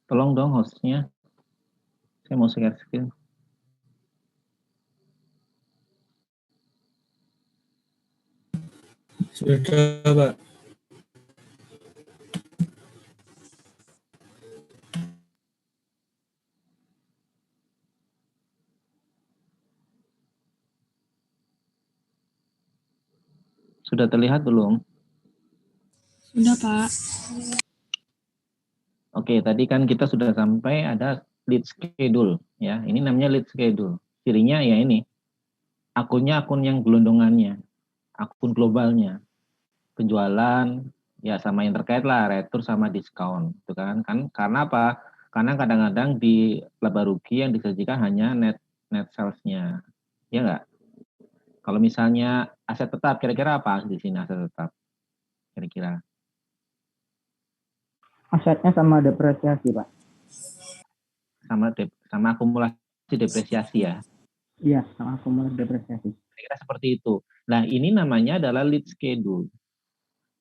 Tolong dong hostnya, saya mau share screen. Sudah, Pak. Sudah terlihat belum? Sudah, Pak. Oke, tadi kan kita sudah sampai ada lead schedule ya. Ini namanya lead schedule. Cirinya ya ini. Akunnya akun yang gelondongannya, akun globalnya. Penjualan ya sama yang terkait lah, retur sama diskon. Itu kan karena apa? Karena kadang-kadang di laba rugi yang disajikan hanya net sales-nya. Ya enggak? Kalau misalnya aset tetap, kira-kira apa di sini aset tetap? Kira-kira. Asetnya sama depresiasi, Pak. Sama akumulasi depresiasi ya. Iya, sama akumulasi depresiasi. Kira-kira seperti itu. Nah, ini namanya adalah lead schedule.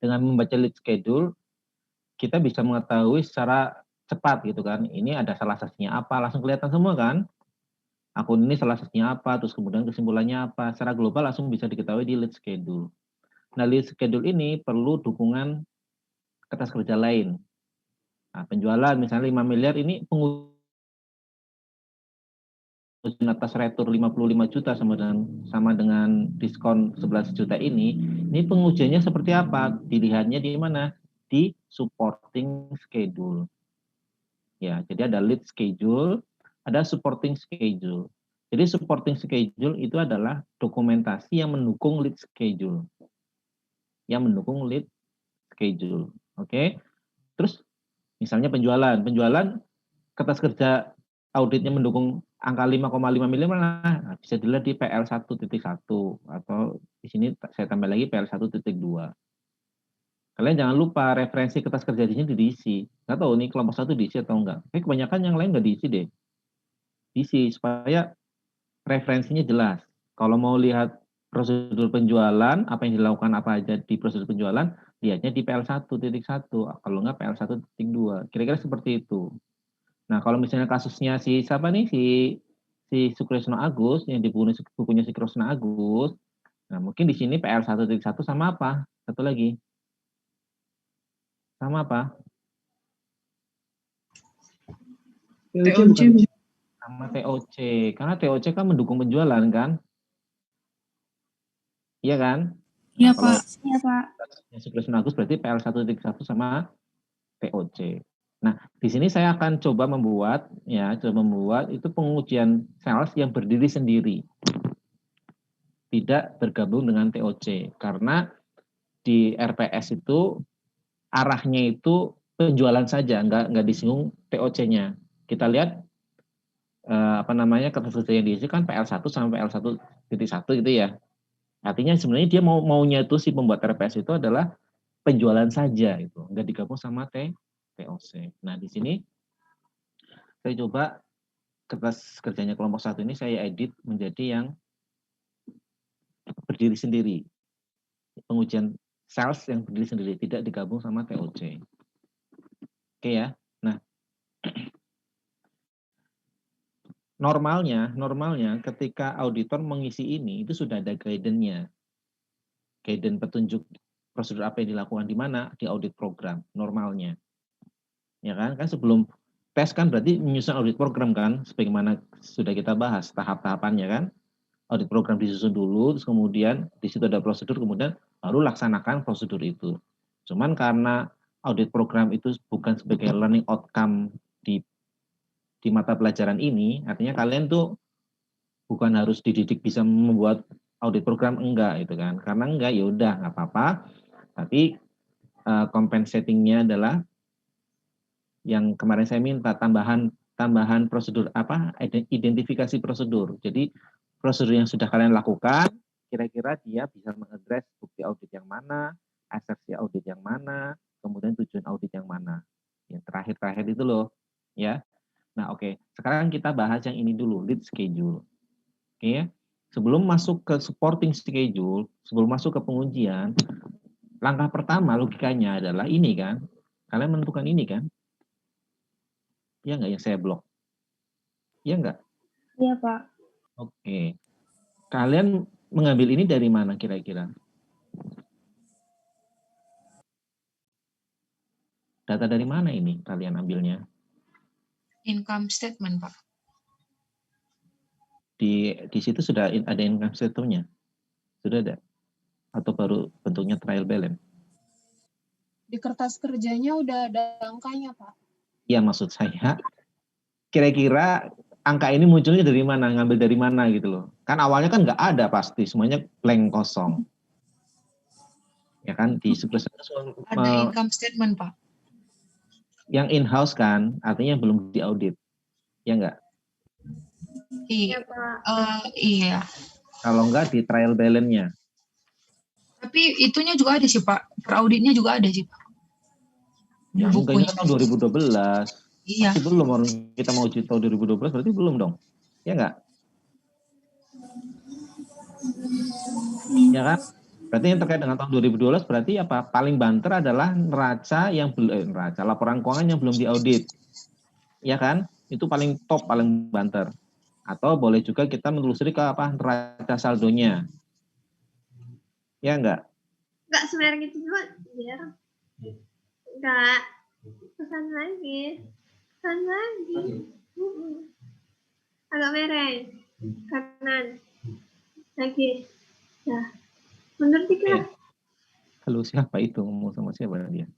Dengan membaca lead schedule, kita bisa mengetahui secara cepat gitu kan. Ini ada salah satunya apa, langsung kelihatan semua kan. Akun ini salah satunya apa, terus kemudian kesimpulannya apa. Secara global langsung bisa diketahui di lead schedule. Nah, lead schedule ini perlu dukungan kertas kerja lain. Nah, penjualan misalnya 5 miliar ini pengujian atas retur 55 juta sama dengan diskon 11 juta ini pengujiannya seperti apa? Dilihatnya di mana? Di supporting schedule. Ya, jadi ada lead schedule, ada supporting schedule. Jadi supporting schedule itu adalah dokumentasi yang mendukung lead schedule. Yang mendukung lead schedule. Oke. Terus misalnya penjualan kertas kerja auditnya mendukung angka 5,5 miliar mana? Nah, bisa dilihat di PL 1.1 atau di sini saya tambah lagi PL 1.2. Kalian jangan lupa referensi kertas kerja di sini diisi. Nggak tahu nih kelompok 1 diisi atau enggak. Tapi kebanyakan yang lain nggak diisi deh. Diisi supaya referensinya jelas. Kalau mau lihat prosedur penjualan, apa yang dilakukan apa aja di prosedur penjualan, lihatnya di PL 1.1, kalau enggak PL 1.2. Kira-kira seperti itu. Nah, kalau misalnya kasusnya si siapa nih, si Sukresno Agus, yang di bukunya si Sukresno Agus, nah mungkin di sini PL 1.1 sama apa? Satu lagi. Sama apa? TOC. Sama TOC. Karena TOC kan mendukung penjualan kan? Iya kan? Iya, Nah, Pak. Iya, Pak. Yang Sukresno Agus berarti PL 1.1 sama TOC. Nah, di sini saya akan coba membuat itu pengujian sales yang berdiri sendiri. Tidak bergabung dengan TOC karena di RPS itu arahnya itu penjualan saja, nggak disinggung TOC-nya. Kita lihat kertas kerja yang diisi kan PL1 sama PL1.1 gitu ya. Artinya sebenarnya dia maunya itu si pembuat RPS itu adalah penjualan saja itu, nggak digabung sama TOC. Nah, di sini saya coba kertas kerjanya kelompok 1 ini saya edit menjadi yang berdiri sendiri. Pengujian sales yang berdiri sendiri, tidak digabung sama TOC. Oke ya. Nah, normalnya ketika auditor mengisi ini itu sudah ada guidance-nya. Guidance petunjuk prosedur apa yang dilakukan di mana di audit program normalnya. Ya kan? Kan sebelum tes kan berarti menyusun audit program kan, sebagaimana sudah kita bahas tahap-tahapannya kan. Audit program disusun dulu, terus kemudian di situ ada prosedur, kemudian baru laksanakan prosedur itu. Cuman karena audit program itu bukan sebagai learning outcome di mata pelajaran ini, artinya kalian tuh bukan harus dididik bisa membuat audit program, enggak itu kan. Karena enggak ya udah nggak apa-apa. Tapi compensating-nya adalah yang kemarin saya minta tambahan prosedur identifikasi prosedur. Jadi prosedur yang sudah kalian lakukan, kira-kira dia bisa mengadres bukti audit yang mana, asepsi audit yang mana, kemudian tujuan audit yang mana. Yang terakhir itu loh, ya. Nah, oke. Sekarang kita bahas yang ini dulu, lead schedule. Oke ya. Sebelum masuk ke supporting schedule, sebelum masuk ke pengujian, langkah pertama logikanya adalah ini kan. Kalian menentukan ini kan? Iya nggak yang saya blok? Iya nggak? Iya, Pak. Oke. Kalian mengambil ini dari mana kira-kira? Data dari mana ini kalian ambilnya? Income statement, Pak. Di situ sudah ada income statement-nya? Sudah ada? Atau baru bentuknya trial balance? Di kertas kerjanya udah ada angkanya, Pak. Iya, maksud saya kira-kira angka ini munculnya dari mana, ngambil dari mana gitu loh. Kan awalnya kan nggak ada pasti, semuanya blank kosong. Ya kan, di Ada income statement, Pak. yang in-house kan, artinya belum diaudit. Ya nggak? Iya, Pak. Iya. Kalau nggak di trial balance-nya. Tapi itunya juga ada sih, Pak. Per-auditnya juga ada sih, Pak. Ya enggak, ini Bukunya. kan tahun 2012. Iya. Pasti belum, orang kita mau uji tahun 2012 berarti belum dong. Ya nggak? Ya kan? Berarti yang terkait dengan tahun 2012 berarti apa? Paling banter adalah neraca yang belum neraca laporan keuangan yang belum diaudit. Ya kan? Itu paling top, paling banter. Atau boleh juga kita menelusuri ke apa? Neraca saldonya. Ya enggak? Enggak semerah gitu juga, biar enggak pesan lagi. Agak merah kanan lagi. Ya, mundur dikit lah. Halo, siapa itu ngomong sama siapa dia?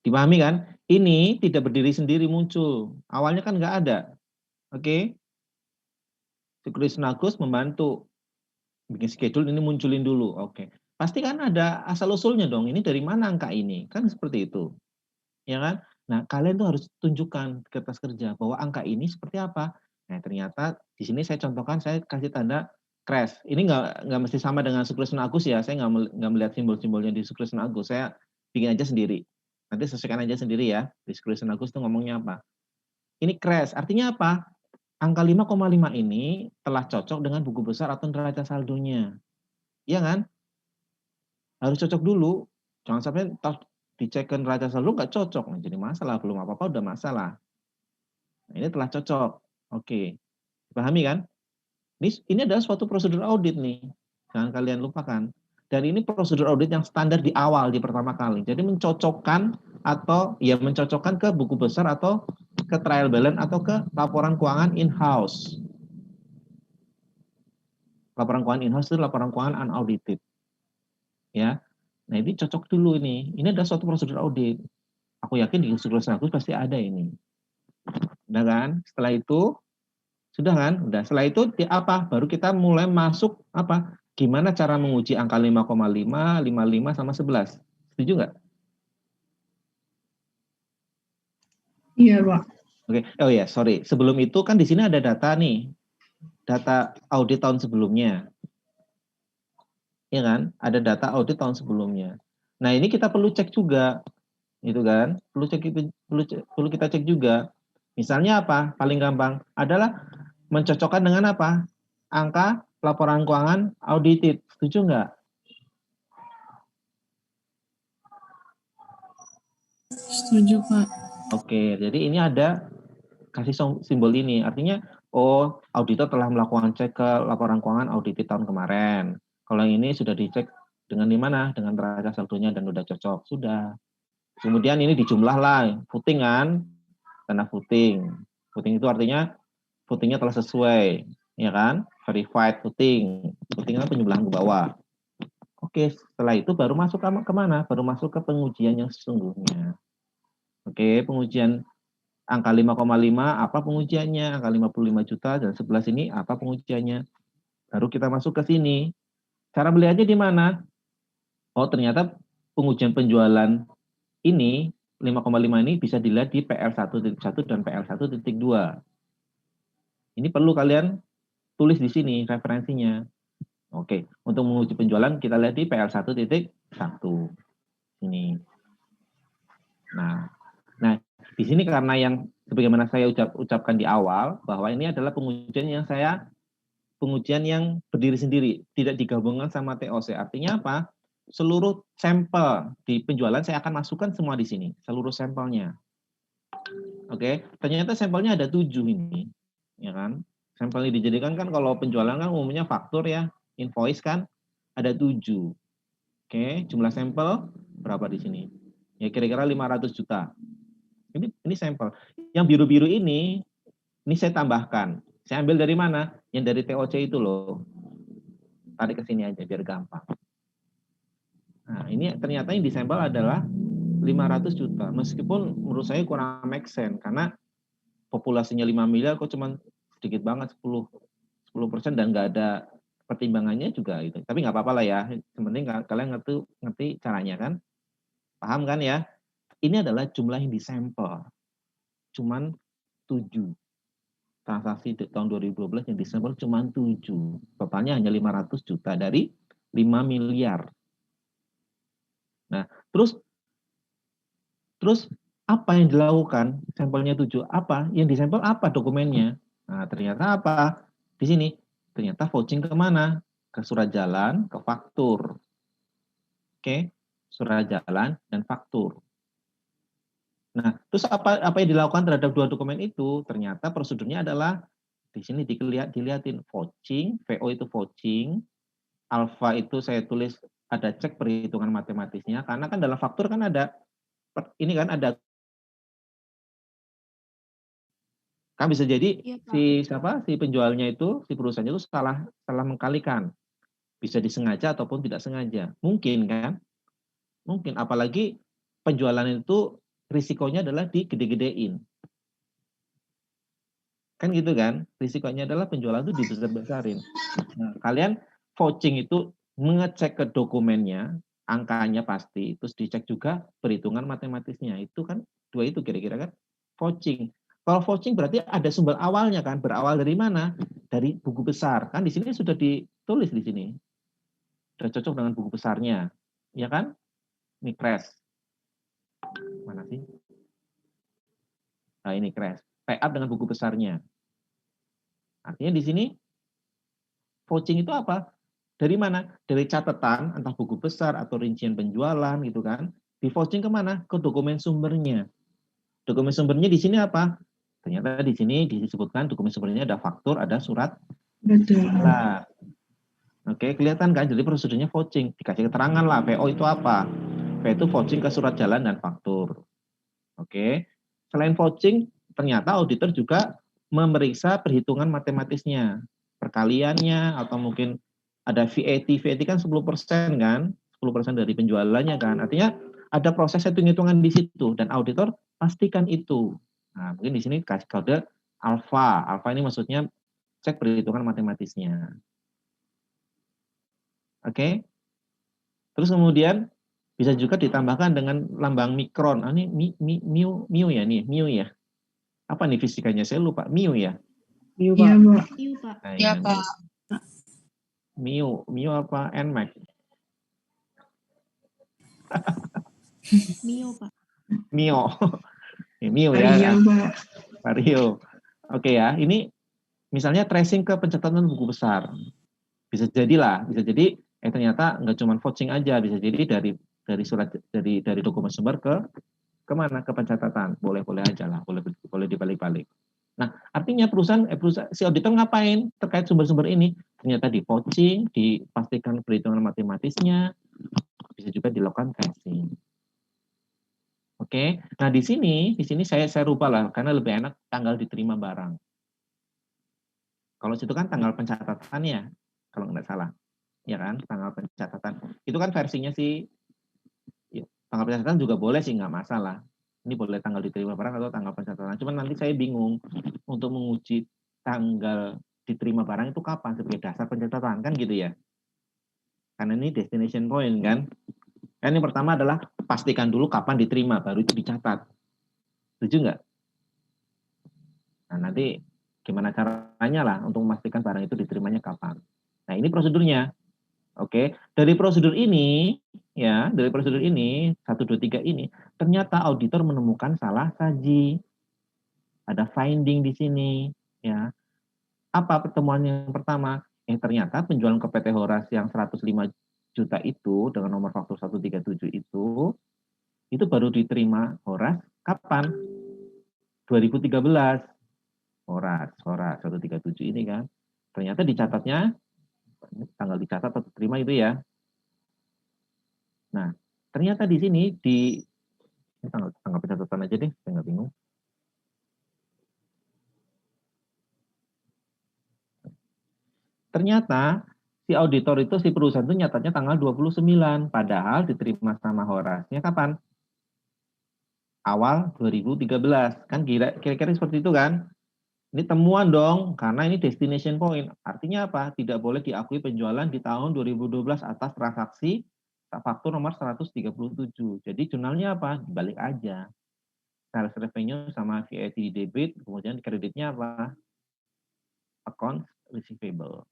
Dipahami kan? Ini tidak berdiri sendiri muncul. Awalnya kan nggak ada. Oke? Sekuritas Nagus membantu bikin schedule ini munculin dulu. Oke. Pasti kan ada asal usulnya dong. Ini dari mana angka ini? Kan seperti itu. Ya kan? Nah, kalian tuh harus tunjukkan ke kertas kerja bahwa angka ini seperti apa. Nah, ternyata di sini saya contohkan, saya kasih tanda crash. Ini nggak mesti sama dengan Sekuritas Agus ya. Saya nggak melihat simbol-simbolnya di Sekuritas Agus. Saya bikin aja sendiri. Nanti sesuaikan aja sendiri ya. Di Sekuritas Agus itu ngomongnya apa. Ini crash. Artinya apa? Angka 5,5 ini telah cocok dengan buku besar atau neraca saldonya. Iya kan? Harus cocok dulu. Jangan sampai dicek ke neraca saldo nggak cocok. Nah, jadi masalah. Belum apa-apa udah masalah. Nah, ini telah cocok. Oke. Pahami kan? Ini adalah suatu prosedur audit nih. Jangan kalian lupakan. Dan ini prosedur audit yang standar di awal, di pertama kali. Jadi mencocokkan atau ya mencocokkan ke buku besar atau ke trial balance atau ke laporan keuangan in-house. Laporan keuangan in-house itu laporan keuangan unaudited. Ya. Nah, ini cocok dulu ini. Ini adalah suatu prosedur audit. Aku yakin di Sekuritas Agus pasti ada ini. Udah kan? Setelah itu sudah kan? Udah. Setelah itu apa? Baru kita mulai masuk apa? Gimana cara menguji angka 5,5, 55 sama 11. Setuju nggak? Iya, Pak. Oke. Oh ya, sorry. Sebelum itu kan di sini ada data nih. Data audit tahun sebelumnya. Ya kan? Ada data audit tahun sebelumnya. Nah, ini kita perlu cek juga. Itu kan? Perlu kita cek juga. Misalnya apa? Paling gampang adalah mencocokkan dengan apa? Angka laporan keuangan audited. Setuju nggak? Setuju, Pak. Oke, jadi ini ada kasih simbol ini. Artinya, oh, auditor telah melakukan cek ke laporan keuangan audited tahun kemarin. Kalau yang ini sudah dicek dengan di mana? Dengan neraca saldonya dan sudah cocok. Sudah. Kemudian ini dijumlah lah, footing kan? Tanda footing. Footing itu artinya footingnya telah sesuai, ya kan? Verified footing. Footing itu penjumlahan ke bawah. Oke, setelah itu baru masuk ke mana? Baru masuk ke pengujian yang sesungguhnya. Oke, pengujian angka 5,5 apa pengujiannya? Angka 55 juta dan 11 ini apa pengujiannya? Baru kita masuk ke sini. Cara melihatnya di mana? Oh, ternyata pengujian penjualan ini 5,5 ini bisa dilihat di PL1.1 dan PL1.2. Ini perlu kalian tulis di sini referensinya. Oke, untuk menguji penjualan kita lihat di PL1.1 ini. Nah, di sini karena yang sebagaimana saya ucapkan di awal bahwa ini adalah pengujian yang berdiri sendiri, tidak digabungkan sama TOC. Artinya apa? Seluruh sampel di penjualan saya akan masukkan semua di sini, seluruh sampelnya. Oke, ternyata sampelnya ada 7 ini, ya kan? Sampel yang dijadikan kan kalau penjualan kan umumnya faktur ya, invoice kan ada 7. Oke, jumlah sampel berapa di sini? Ya kira-kira 500 juta. Ini sampel. Yang biru-biru ini saya tambahkan. Saya ambil dari mana? Yang dari TOC itu loh. Tarik ke sini aja biar gampang. Nah, ini ternyata yang disampel adalah 500 juta. Meskipun menurut saya kurang make sense karena populasinya 5 miliar kok cuma sedikit banget 10% dan nggak ada pertimbangannya juga itu. Tapi nggak apa-apa lah ya. Yang penting kalian ngerti caranya kan? Paham kan ya? Ini adalah jumlah yang disampel. Cuman 7. Transaksi di tahun 2012 yang disampel cuma 7. Totalnya hanya 500 juta dari 5 miliar. Nah, terus apa yang dilakukan? Sampelnya 7. Apa? Yang disampel apa dokumennya? Nah, ternyata apa? Di sini, ternyata vouching kemana? Ke surat jalan, ke faktur. Oke, surat jalan dan faktur. Nah, terus apa yang dilakukan terhadap 2 dokumen itu? Ternyata prosedurnya adalah di sini dilihatin vouching, VO itu vouching, alfa itu saya tulis ada cek perhitungan matematisnya karena kan dalam faktur kan ada ini kan ada kan bisa jadi Iya, Pak. si penjualnya itu si perusahaannya itu salah mengkalikan. Bisa disengaja ataupun tidak sengaja. Mungkin kan? Mungkin apalagi penjualan itu risikonya adalah digede-gedein. Kan gitu kan? Risikonya adalah penjualan itu dibesar-besarin. Nah, kalian vouching itu mengecek ke dokumennya, angkanya pasti, terus dicek juga perhitungan matematisnya. Itu kan 2 itu kira-kira kan vouching. Kalau vouching berarti ada sumber awalnya kan? Berawal dari mana? Dari buku besar. Kan di sini sudah ditulis di sini. Sudah cocok dengan buku besarnya. Ya kan? Ini crash. Mana sih? Nah, ini crash. Tie up dengan buku besarnya. Artinya di sini vouching itu apa? Dari mana? Dari catatan, entah buku besar atau rincian penjualan gitu kan. Di vouching kemana? Ke dokumen sumbernya. Dokumen sumbernya di sini apa? Ternyata di sini disebutkan dokumen sumbernya ada faktur, ada surat. Betul. Nah, oke, kelihatan kan? Jadi prosedurnya vouching. Dikasih keterangan lah, VO itu apa? VO itu vouching ke surat jalan dan faktur. Oke. Selain vouching, ternyata auditor juga memeriksa perhitungan matematisnya. Perkaliannya atau mungkin ada VAT. VAT kan 10% kan? 10% dari penjualannya kan. Artinya ada proses hitung-hitungan di situ dan auditor pastikan itu. Nah, mungkin di sini kasih kode alfa. Alfa ini maksudnya cek perhitungan matematisnya. Oke. Terus kemudian bisa juga ditambahkan dengan lambang mikron. Ini mu ya nih, mu ya. Apa nih fisikanya? Saya lupa. Mu ya. Iya, Iya, Pak. Pak. Iya, Pak. Nah, Iya, ini. Pak. Mu apa Nmax? Mio, Pak. Mio. Mio Iya, ya. Pak. Vario. Oke ya, ini misalnya tracing ke pencatatan buku besar. Bisa jadi ternyata nggak cuma vouching aja, bisa jadi dari surat dari dokumen sumber ke mana? Ke pencatatan. Boleh aja lah, boleh dibalik-balik. Nah, artinya perusahaan si auditor ngapain terkait sumber-sumber ini? Ternyata di vouching, dipastikan perhitungan matematisnya, bisa juga dilakukan tracing. Oke. Nah, di sini saya rubah lah karena lebih enak tanggal diterima barang. Kalau situ kan tanggal pencatatannya, kalau nggak salah. Ya kan, tanggal pencatatan. Itu kan versinya sih, ya, tanggal pencatatan juga boleh sih, nggak masalah. Ini boleh tanggal diterima barang atau tanggal pencatatan. Cuman nanti saya bingung untuk menguji tanggal diterima barang itu kapan sebagai dasar pencatatan, kan gitu ya. Karena ini destination point kan. Kan yang pertama adalah pastikan dulu kapan diterima, baru itu dicatat. Setuju nggak? Nah, nanti gimana caranya lah untuk memastikan barang itu diterimanya kapan. Nah, ini prosedurnya. Oke, dari prosedur ini, ya, dari prosedur ini, 1, 2, 3 ini, ternyata auditor menemukan salah saji. Ada finding di sini, ya. Apa pertemuan yang pertama? Ternyata penjualan ke PT Horas yang 105 juta itu, dengan nomor faktur 137 itu baru diterima Horas kapan? 2013. Horas 137 ini kan. Ternyata dicatatnya, tanggal dicatat atau terima itu ya. Nah, ternyata di sini ini tanggal pencatatan aja deh, saya nggak bingung. Ternyata si auditor itu, si perusahaan itu nyatatnya tanggal 29, padahal diterima sama Horasnya kapan? Awal 2013. Kan kira-kira seperti itu kan? Ini temuan dong, karena ini destination point. Artinya apa? Tidak boleh diakui penjualan di tahun 2012 atas transaksi faktur nomor 137. Jadi jurnalnya apa? Dibalik aja. Sales revenue sama VAT debit, kemudian kreditnya apa? Account receivable.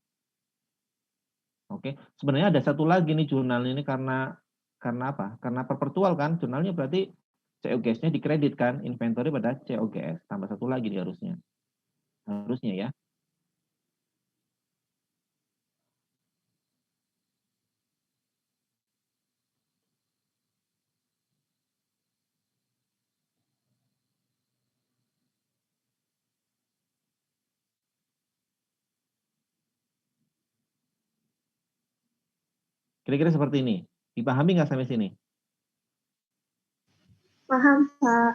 Oke, sebenarnya ada satu lagi nih jurnal ini karena apa? Karena perpetual kan, jurnalnya berarti COGS-nya dikreditkan, inventory pada COGS. Tambah satu lagi nih harusnya. Harusnya ya. Kira-kira seperti ini. Dipahami nggak sampai sini? Paham, Pak.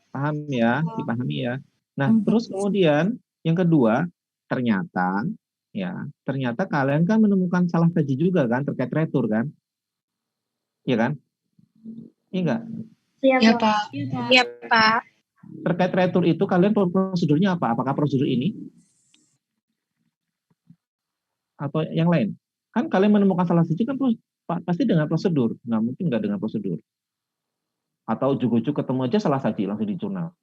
Paham ya? Dipahami ya? Nah, terus kemudian yang kedua, ternyata kalian kan menemukan salah saji juga kan terkait retur kan? Iya kan? Iya enggak? Iya, Iya, Pak. Pak. Iya, Pak. Terkait retur itu kalian prosedurnya apa? Apakah prosedur ini? Atau yang lain? Kan kalian menemukan salah saji kan pasti dengan prosedur. Nggak mungkin nggak dengan prosedur. Atau ujuk-ujuk ketemu aja salah saji langsung di jurnal.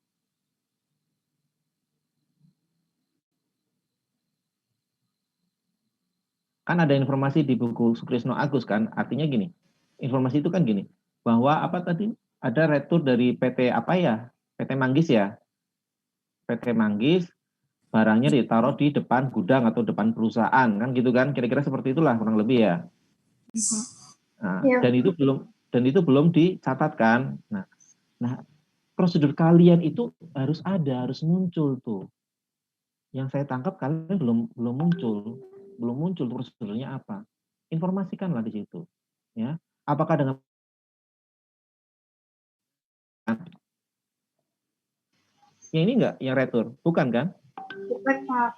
Kan ada informasi di buku Sukrisno Agus kan, artinya gini, informasi itu kan gini, bahwa apa tadi, ada retur dari PT apa ya, PT Manggis ya, PT Manggis, barangnya ditaruh di depan gudang atau depan perusahaan, kan gitu kan, kira-kira seperti itulah kurang lebih ya. Nah, Ya. dan itu belum dicatatkan. Nah, prosedur kalian itu harus ada, harus muncul tuh. Yang saya tangkap kalian belum muncul prosedurnya apa. Informasikanlah di situ. Ya, apakah dengan yang ini enggak yang retur? Bukan kan? Bukan, Pak.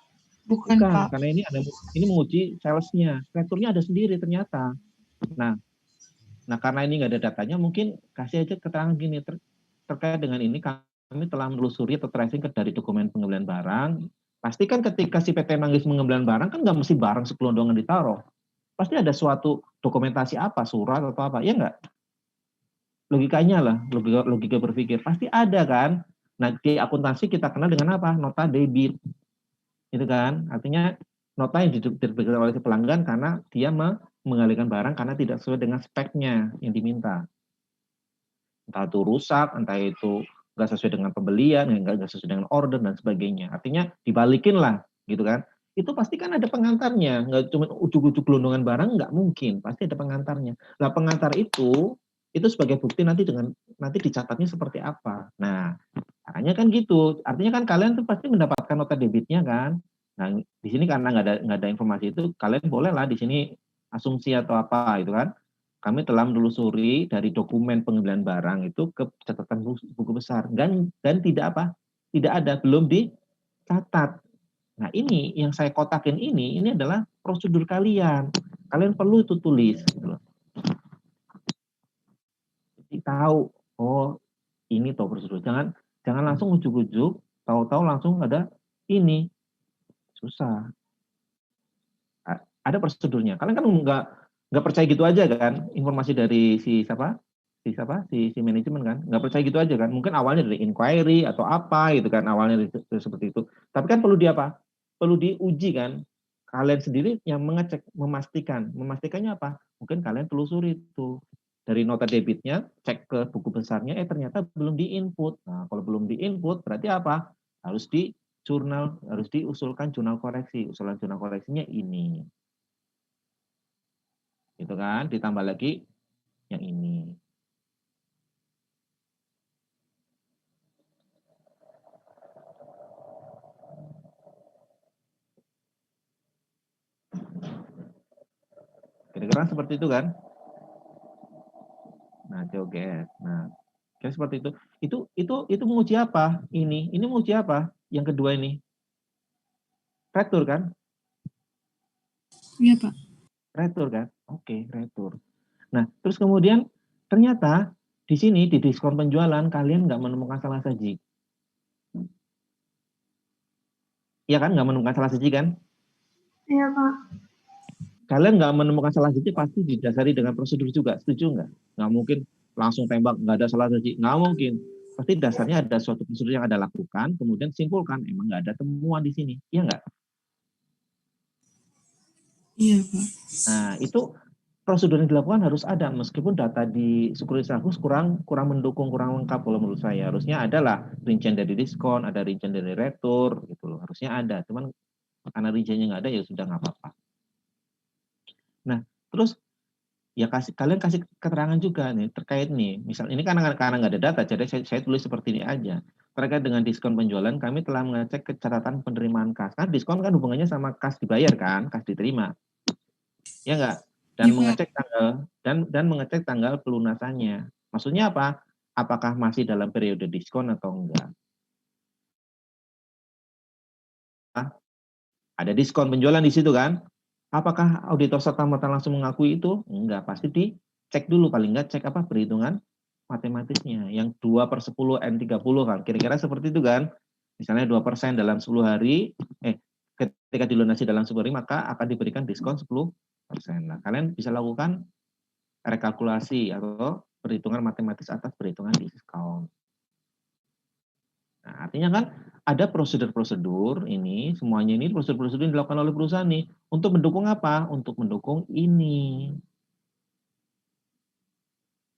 Bukan, Pak. Karena ini menguji salesnya. Returnya ada sendiri ternyata. Nah, karena ini nggak ada datanya, mungkin kasih aja keterangan gini, terkait dengan ini kami telah menelusuri atau tracing dari dokumen pengembalian barang. Pasti kan ketika si PT Manggis mengembalikan barang kan nggak mesti barang sekelondongan ditaruh. Pasti ada suatu dokumentasi apa, surat atau apa, ya nggak? Logikanya lah, logika berpikir. Pasti ada kan? Nah, di akuntansi kita kenal dengan apa? Nota debit. Itu kan? Artinya nota yang diterbitkan oleh si pelanggan karena dia mengalihkan barang karena tidak sesuai dengan speknya yang diminta. Entah itu rusak, entah itu nggak sesuai dengan pembelian, nggak sesuai dengan order dan sebagainya. Artinya dibalikin lah, gitu kan? Itu pasti kan ada pengantarnya, nggak cuma ujuk-ujuk gelondongan barang, nggak mungkin, pasti ada pengantarnya. Nah, pengantar itu sebagai bukti nanti dicatatnya seperti apa. Nah, makanya kan gitu. Artinya kan kalian tuh pasti mendapatkan nota debitnya kan. Nah, di sini karena nggak ada informasi itu, kalian boleh lah di sini asumsi atau apa itu kan. Kami telah menelusuri dari dokumen pengembalian barang itu ke catatan buku besar dan tidak ada, belum dicatat. Nah, ini yang saya kotakin ini adalah prosedur kalian. Kalian perlu itu tulis gitu loh. Jadi tahu, oh ini toh prosedur. Jangan langsung ujuk-ujuk, tahu-tahu langsung ada ini. Susah. Ada prosedurnya. Kalian kan nggak percaya gitu aja kan informasi dari si manajemen kan, nggak percaya gitu aja kan, mungkin awalnya dari inquiry atau apa gitu kan, awalnya dari seperti itu, tapi kan perlu diuji kan, kalian sendiri yang mengecek, memastikannya apa? Mungkin kalian telusuri itu dari nota debitnya, cek ke buku besarnya, ternyata belum diinput. Nah, kalau belum diinput berarti apa? Harus diusulkan jurnal koreksi. Usulan jurnal koreksinya ini. Gitu kan? Ditambah lagi yang ini. Kira-kira seperti itu kan? Nah, COGS. Nah, kira seperti itu. Itu menguji apa? Ini menguji apa? Yang kedua ini. Retur kan? Iya, Pak. Retur kan? Oke, retur. Nah, terus kemudian ternyata di sini di diskon penjualan kalian nggak menemukan salah saji. Iya kan? Nggak menemukan salah saji kan? Iya, Pak. Kalian nggak menemukan salah saji pasti didasari dengan prosedur juga. Setuju nggak? Nggak mungkin langsung tembak, nggak ada salah saji. Nggak mungkin. Pasti dasarnya ada suatu prosedur yang Anda lakukan, kemudian simpulkan, emang nggak ada temuan di sini. Iya nggak? Iya, Pak. Nah, itu prosedur yang dilakukan harus ada, meskipun data di Sekuritas kurang mendukung, kurang lengkap kalau menurut saya. Harusnya adalah rincian dari diskon, ada rincian dari retur, gitu loh. Harusnya ada, cuman karena rinciannya nggak ada ya sudah nggak apa-apa. Nah, terus ya kalian kasih keterangan juga nih terkait nih. Misal ini karena nggak ada data, jadi saya tulis seperti ini aja. Terkait dengan diskon penjualan, kami telah mengecek catatan penerimaan kas. Kan diskon kan hubungannya sama kas dibayar kan, kas diterima. Ya enggak? Dan Iya, Pak. mengecek tanggal dan mengecek tanggal pelunasannya. Maksudnya apa? Apakah masih dalam periode diskon atau enggak? Ada diskon penjualan di situ kan? Apakah auditor serta-merta langsung mengakui itu? Enggak, pasti dicek dulu, paling enggak cek apa perhitungan matematisnya. Yang 2/10 N30 kan, kira-kira seperti itu kan? Misalnya 2% dalam 10 hari, ketika dilunasi dalam 10 hari, maka akan diberikan diskon 10%. Nah, kalian bisa lakukan rekalkulasi atau perhitungan matematis atas perhitungan diskon. Nah, artinya kan ada prosedur-prosedur ini, semuanya ini prosedur-prosedur yang dilakukan oleh perusahaan nih. Untuk mendukung apa? Untuk mendukung ini.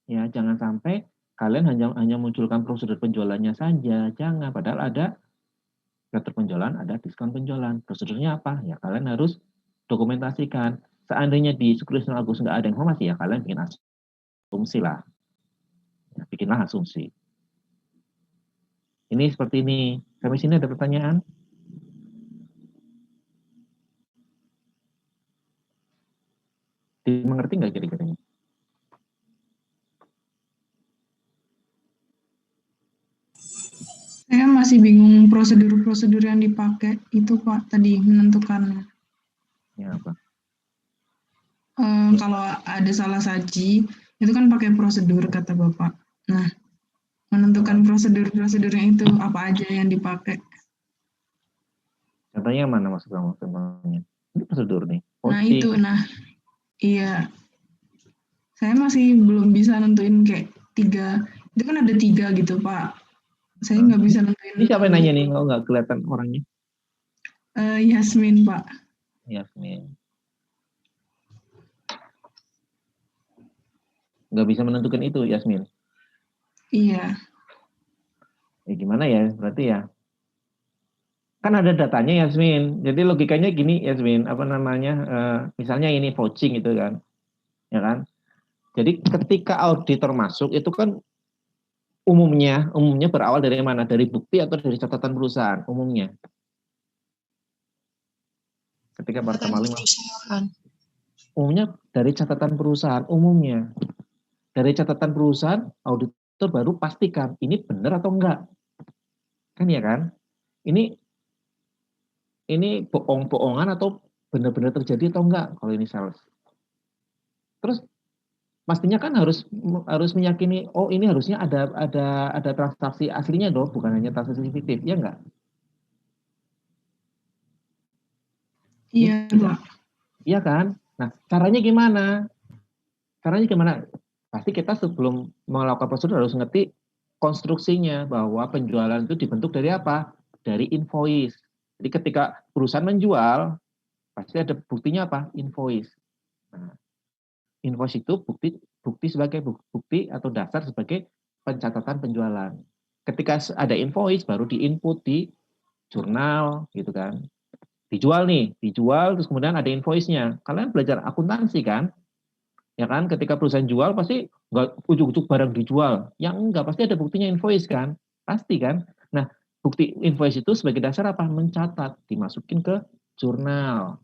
Ya, jangan sampai kalian hanya munculkan prosedur penjualannya saja. Jangan, padahal ada retur penjualan, ada diskon penjualan. Prosedurnya apa? Ya, kalian harus dokumentasikan. Seandainya di Sekuritas Agus nggak ada informasi, ya kalian bikin asumsi lah. Ya, bikinlah asumsi. Ini seperti ini. Sampai sini ada pertanyaan? Dimengerti nggak kira-kiranya? Saya masih bingung prosedur-prosedur yang dipakai itu, Pak, tadi menentukan. Ya, apa? Kalau ada salah saji, itu kan pakai prosedur, kata Bapak. Nah, menentukan prosedur-prosedurnya itu apa aja yang dipakai. Contohnya mana maksud kamu? Contohnya. Ini prosedur nih. Nah, itu, iya. Saya masih belum bisa nentuin kayak 3, itu kan ada 3 gitu, Pak. Saya nggak bisa nentuin. Ini siapa yang nanya nih? Kalau nggak kelihatan orangnya? Yasmin, Pak. Yasmin. Nggak bisa menentukan itu, Yasmin? Iya. Ya gimana ya? Berarti ya. Kan ada datanya, Yasmin. Jadi logikanya gini, Yasmin. Apa namanya? Misalnya ini vouching itu kan. Ya kan? Jadi ketika auditor masuk, itu kan umumnya berawal dari mana? Dari bukti atau dari catatan perusahaan? Umumnya. Ketika pertama umumnya dari catatan perusahaan, umumnya. Dari catatan perusahaan, auditor baru pastikan ini benar atau enggak. Kan ya kan? Ini bohong-bohongan atau benar-benar terjadi atau enggak kalau ini sales. Terus pastinya kan harus meyakini, oh ini harusnya ada transaksi aslinya dong, bukan hanya transaksi fiktif, ya enggak? Iya, Pak. Iya kan? Nah, caranya gimana? Pasti kita sebelum melakukan prosedur harus ngerti konstruksinya, bahwa penjualan itu dibentuk dari apa? Dari invoice. Jadi ketika perusahaan menjual, Pasti ada buktinya apa? Invoice. Nah, invoice itu bukti sebagai bukti atau dasar sebagai pencatatan penjualan. Ketika ada invoice baru diinput di jurnal gitu kan. Dijual terus kemudian ada invoice-nya. Kalian belajar akuntansi kan? Ya kan, ketika perusahaan jual pasti nggak ujuk-ujuk barang dijual. Yang enggak, pasti ada buktinya invoice kan? Pasti kan? Nah, bukti invoice itu sebagai dasar apa? Mencatat, dimasukin ke jurnal.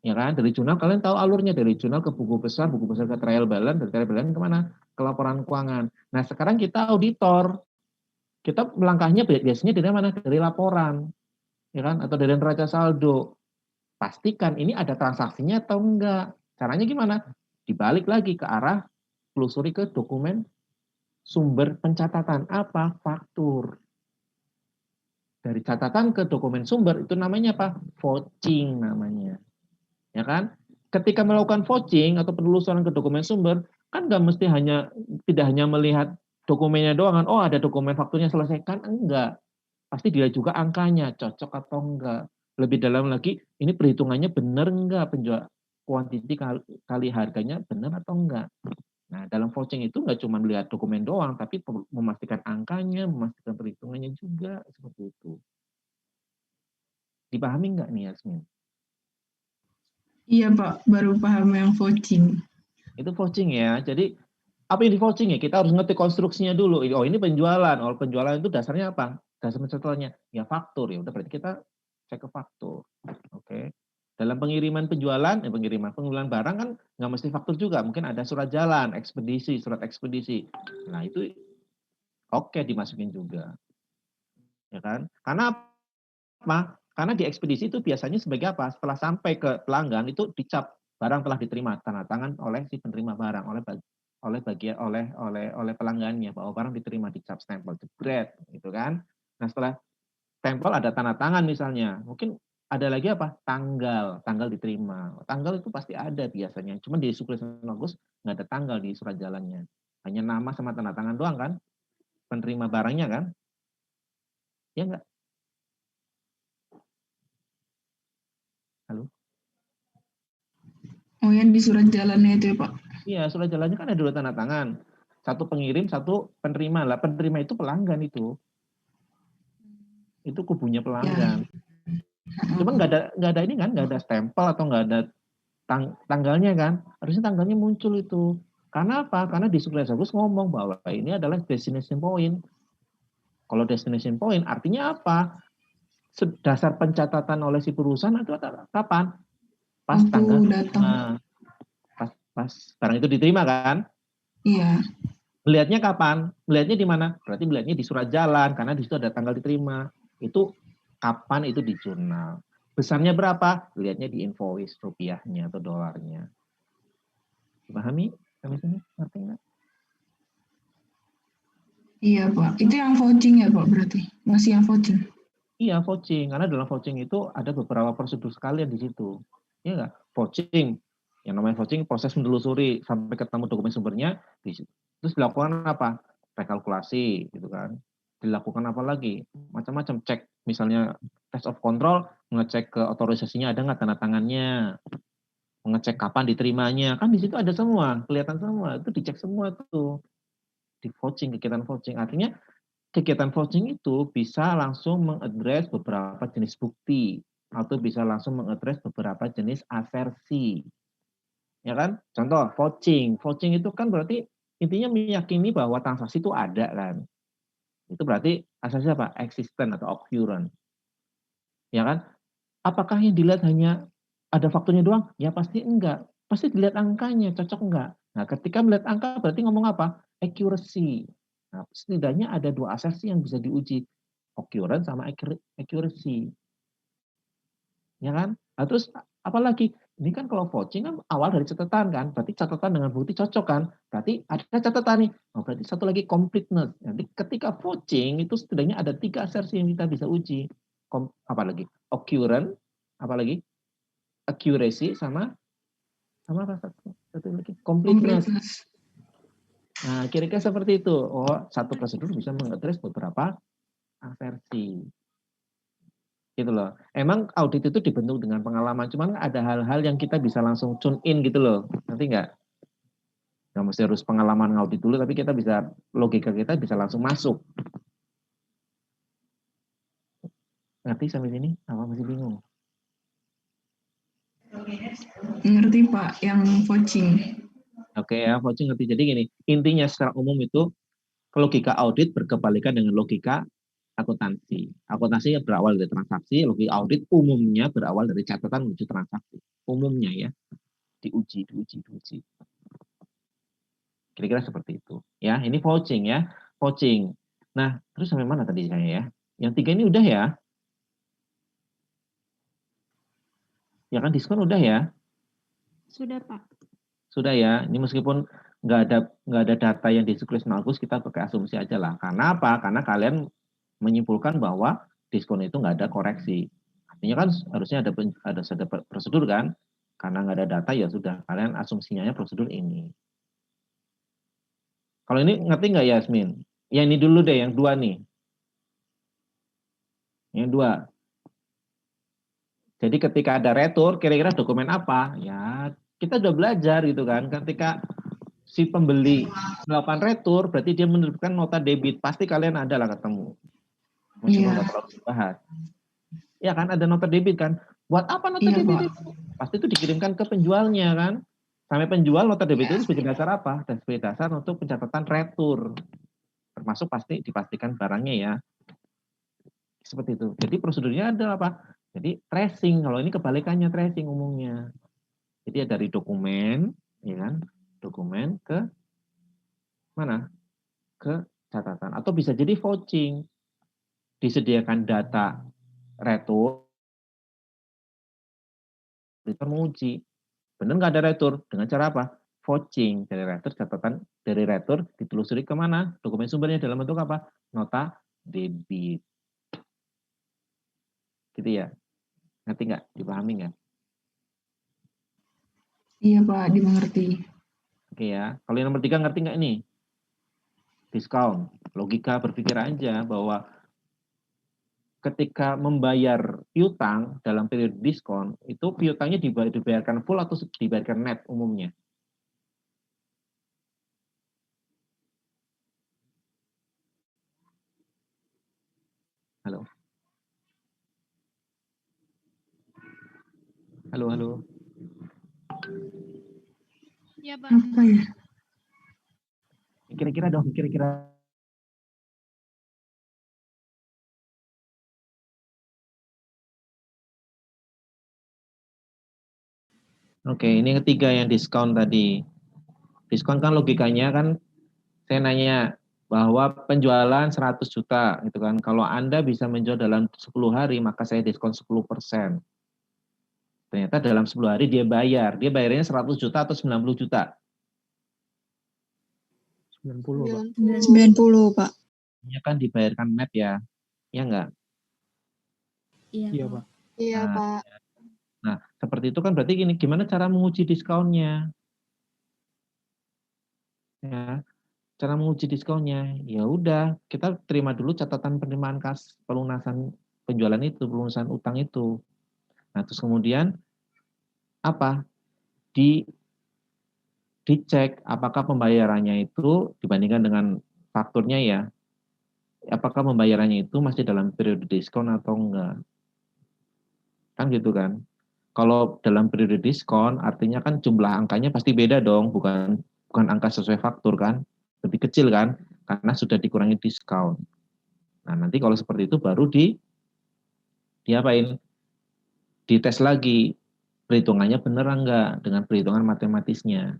Ya kan, dari jurnal kalian tahu alurnya, dari jurnal ke buku besar ke trial balance, dari trial balance kemana? Ke laporan keuangan. Nah, sekarang kita auditor. Kita melangkahnya biasanya dari mana? Dari laporan. Ya kan? Atau dari neraca saldo. Pastikan ini ada transaksinya atau enggak. Caranya gimana? Dibalik lagi ke arah telusuri ke dokumen sumber pencatatan. Apa? Faktur. Dari catatan ke dokumen sumber itu namanya apa? Vouching namanya. Ya kan? Ketika melakukan vouching atau penelusuran ke dokumen sumber, kan nggak mesti tidak hanya melihat dokumennya doang kan. Oh, ada dokumen fakturnya selesai kan? Enggak. Pasti dilihat juga angkanya, cocok atau enggak. Lebih dalam lagi, ini perhitungannya benar enggak, penjual kuantiti kali harganya benar atau enggak. Nah, dalam vouching itu enggak cuma melihat dokumen doang, tapi memastikan angkanya, memastikan perhitungannya juga, seperti itu. Dipahami enggak nih, Yasmin? Iya Pak, baru paham yang vouching. Itu vouching ya. Jadi, apa yang di vouching ya? Kita harus ngerti konstruksinya dulu. Oh, ini penjualan. Oh, penjualan itu dasarnya apa? Dasar pencatatannya ya faktur. Ya udah, berarti kita cek ke faktur. Oke. Dalam pengiriman penjualan barang kan nggak mesti faktur juga. Mungkin ada surat jalan, ekspedisi, surat ekspedisi. Nah, itu oke dimasukin juga. Ya kan? Karena apa? Karena di ekspedisi itu biasanya sebagai apa? Setelah sampai ke pelanggan itu dicap barang telah diterima, tanda tangan oleh si penerima barang, oleh pelanggannya bahwa barang diterima, dicap stempel, jebret, gitu kan. Nah, setelah stempel ada tanda tangan misalnya, mungkin ada lagi apa? Tanggal diterima. Tanggal itu pasti ada biasanya. Cuma di Suklesan Agus nggak ada tanggal di surat jalannya. Hanya nama sama tanda tangan doang kan? Penerima barangnya kan? Ya enggak? Halo? Oh, yang di surat jalannya itu ya Pak? Iya, surat jalannya kan ada 2 tanda tangan. Satu pengirim, satu penerima. Lah, penerima itu pelanggan itu. Itu kubunya pelanggan. Cuma nggak ada ini kan, nggak ada stempel atau nggak ada tanggalnya kan. Harusnya tanggalnya muncul itu. Karena apa? Karena di Sukles Agus ngomong bahwa ini adalah destination point. Kalau destination point artinya apa? Dasar pencatatan oleh si perusahaan itu kapan? Pas Waktu tanggal datang. pas barang itu diterima kan? Iya. Melihatnya kapan? Melihatnya di mana? Berarti melihatnya di surat jalan karena di situ ada tanggal diterima. Itu kapan itu di jurnal. Besarnya berapa? Lihatnya di invoice rupiahnya atau dolarnya. Dipahami? Kami sini ngerti nggak? Iya Pak. Itu yang vouching ya Pak berarti? Masih yang vouching? Iya, vouching. Karena dalam vouching itu ada beberapa prosedur sekalian di situ. Iya nggak? Vouching. Yang namanya vouching, proses menelusuri sampai ketemu dokumen sumbernya. Terus dilakukan apa? Rekalkulasi, gitu kan. Dilakukan apa lagi? Macam-macam. Cek, misalnya test of control, ngecek ke otorisasinya ada nggak tanda tangannya. Mengecek kapan diterimanya. Kan di situ ada semua, kelihatan semua. Itu dicek semua tuh. Di vouching, kegiatan vouching. Artinya kegiatan vouching itu bisa langsung mengadres beberapa jenis bukti atau bisa langsung mengadres beberapa jenis asersi. Ya kan? Contoh vouching. Vouching itu kan berarti intinya meyakini bahwa transaksi itu ada kan. Itu berarti asersi apa? Existent atau occurrent. Ya kan? Apakah yang dilihat hanya ada faktornya doang? Ya pasti enggak. Pasti dilihat angkanya, cocok enggak? Nah, ketika melihat angka berarti ngomong apa? Accuracy. Nah, setidaknya ada 2 asersi yang bisa diuji, occurrence sama accuracy. Ya kan? Nah, terus apalagi? Ini kan kalau vouching kan awal dari catatan kan, berarti catatan dengan bukti cocok kan? Berarti ada catatan nih. Oh, berarti satu lagi completeness. Nanti ketika vouching itu setidaknya ada 3 asersi yang kita bisa uji. Apalagi? Occurrence, apalagi? Accuracy sama apa satu lagi? Completeness. Nah, kira-kira seperti itu. Oh, satu prosedur bisa mengadres beberapa asersi. Gitu loh. Emang audit itu dibentuk dengan pengalaman, cuman ada hal-hal yang kita bisa langsung tune in gitu loh. Nanti nggak mesti harus pengalaman ngaudit dulu, tapi kita bisa, logika kita bisa langsung masuk. Ngerti sampai sini? Apa masih bingung? Ngerti Pak, yang vouching. Oke ya, vouching ngerti. Jadi gini, intinya secara umum itu logika audit berkebalikan dengan logika akuntansi. Akuntansi berawal dari transaksi, logika audit umumnya berawal dari catatan menuju transaksi. Umumnya ya, diuji. Kira-kira seperti itu. Ya, ini vouching ya, vouching. Nah, terus sampai mana tadi saya ya? Yang 3 ini udah ya? Ya kan diskon udah ya? Sudah, Pak. Sudah ya. Ini meskipun nggak ada data yang disuklus Agus, kita pakai asumsi aja lah. Karena apa? Karena kalian menyimpulkan bahwa diskon itu nggak ada koreksi. Artinya kan harusnya ada prosedur kan? Karena nggak ada data ya sudah, kalian asumsinya prosedur ini. Kalau ini ngerti nggak Yasmin? Ya ini dulu deh, yang 2 nih. Yang 2. Jadi ketika ada retur, kira-kira dokumen apa? Ya kita udah belajar gitu kan. Ketika si pembeli melakukan retur, berarti dia menerbitkan nota debit. Pasti kalian ada lah ketemu. Meskipun nggak terlalu dibahas. Ya kan, ada nota debit kan. Buat apa nota debit itu? Pasti itu dikirimkan ke penjualnya kan. Sampai penjual nota debit itu sebagai dasar apa? Dan sebagai dasar untuk pencatatan retur. Termasuk pasti dipastikan barangnya ya. Seperti itu. Jadi prosedurnya ada apa? Jadi tracing. Kalau ini kebalikannya tracing umumnya. Jadi dari dokumen, ya kan? Dokumen ke mana? Ke catatan. Atau bisa jadi vouching. Disediakan data retur, menguji. Benar nggak ada retur? Dengan cara apa? Vouching dari retur, catatan dari retur ditelusuri kemana? Dokumen sumbernya dalam bentuk apa? Nota debit. Gitu ya. Ngerti nggak? Dipahami nggak? Iya Pak, dimengerti. Oke ya. Kalau yang nomor 3 ngerti nggak ini? Diskon. Logika berpikir aja bahwa ketika membayar piutang dalam periode diskon, itu piutangnya dibayarkan full atau dibayarkan net umumnya? Halo? Halo? Ya, Pak. Apa ya? Kira-kira dong, kira-kira. Oke, ini ketiga yang diskon tadi. Diskon kan logikanya kan, saya nanya bahwa penjualan 100 juta gitu kan. Kalau Anda bisa menjual dalam 10 hari, maka saya diskon 10%. Ternyata dalam 10 hari dia bayar. Dia bayarnya 100 juta atau 90 juta? 90, Pak. 90, Pak. Ini kan dibayarkan net ya. Ya enggak? Iya, Pak. Iya, Nah, Pak. Nah, seperti itu kan berarti gini, gimana cara menguji diskonnya? Ya, cara menguji diskonnya, ya udah kita terima dulu catatan penerimaan kas pelunasan penjualan itu, pelunasan utang itu. Nah, terus kemudian apa? Dicek apakah pembayarannya itu dibandingkan dengan fakturnya ya, apakah pembayarannya itu masih dalam periode diskon atau enggak. Kan gitu kan. Kalau dalam periode diskon, artinya kan jumlah angkanya pasti beda dong, bukan angka sesuai faktur kan, lebih kecil kan, karena sudah dikurangi diskon. Nah nanti kalau seperti itu baru diapain? Dites lagi, perhitungannya benar enggak dengan perhitungan matematisnya.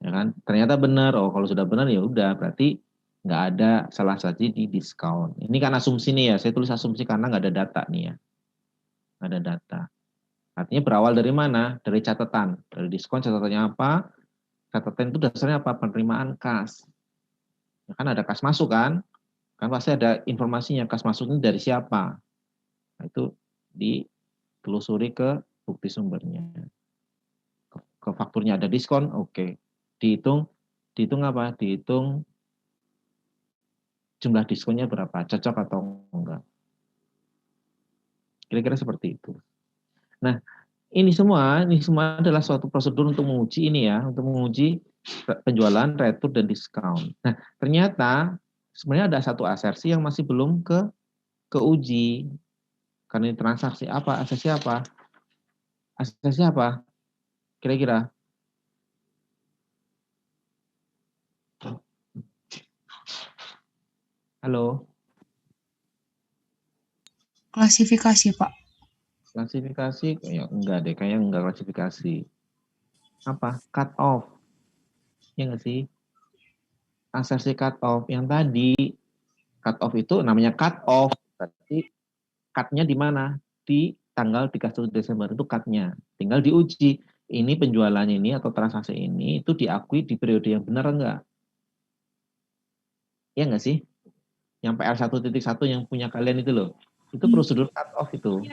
Ya kan? Ternyata benar. Oh kalau sudah benar ya udah, berarti nggak ada salah satu di diskon. Ini kan asumsi nih ya, saya tulis asumsi karena nggak ada data nih ya, nggak ada data. Artinya berawal dari mana? Dari catatan. Dari diskon catatannya apa? Catatan itu dasarnya apa? Penerimaan kas. Ya kan ada kas masuk kan? Kan pasti ada informasinya kas masuk ini dari siapa. Nah, itu ditelusuri ke bukti sumbernya. Ke fakturnya ada diskon, oke. Dihitung apa? Dihitung jumlah diskonnya berapa? Cocok atau enggak? Kira-kira seperti itu. Nah, ini semua adalah suatu prosedur untuk menguji ini ya, untuk menguji penjualan, retur, dan diskon. Nah, ternyata sebenarnya ada satu asersi yang masih belum keuji. Karena ini transaksi apa? Asersi apa? Asersi apa? Kira-kira? Halo? Klasifikasi, Pak. Klasifikasi? Ya, enggak deh, kayaknya enggak klasifikasi. Apa? Cut off. Ya enggak sih? Asersi cut off. Yang tadi, cut off itu namanya cut off. Berarti cut-nya di mana? Di tanggal 31 Desember itu cut-nya. Tinggal diuji. Ini penjualannya ini atau transaksi ini itu diakui di periode yang benar enggak? Ya enggak sih? Yang PR1.1 yang punya kalian itu loh. Itu prosedur cut off itu.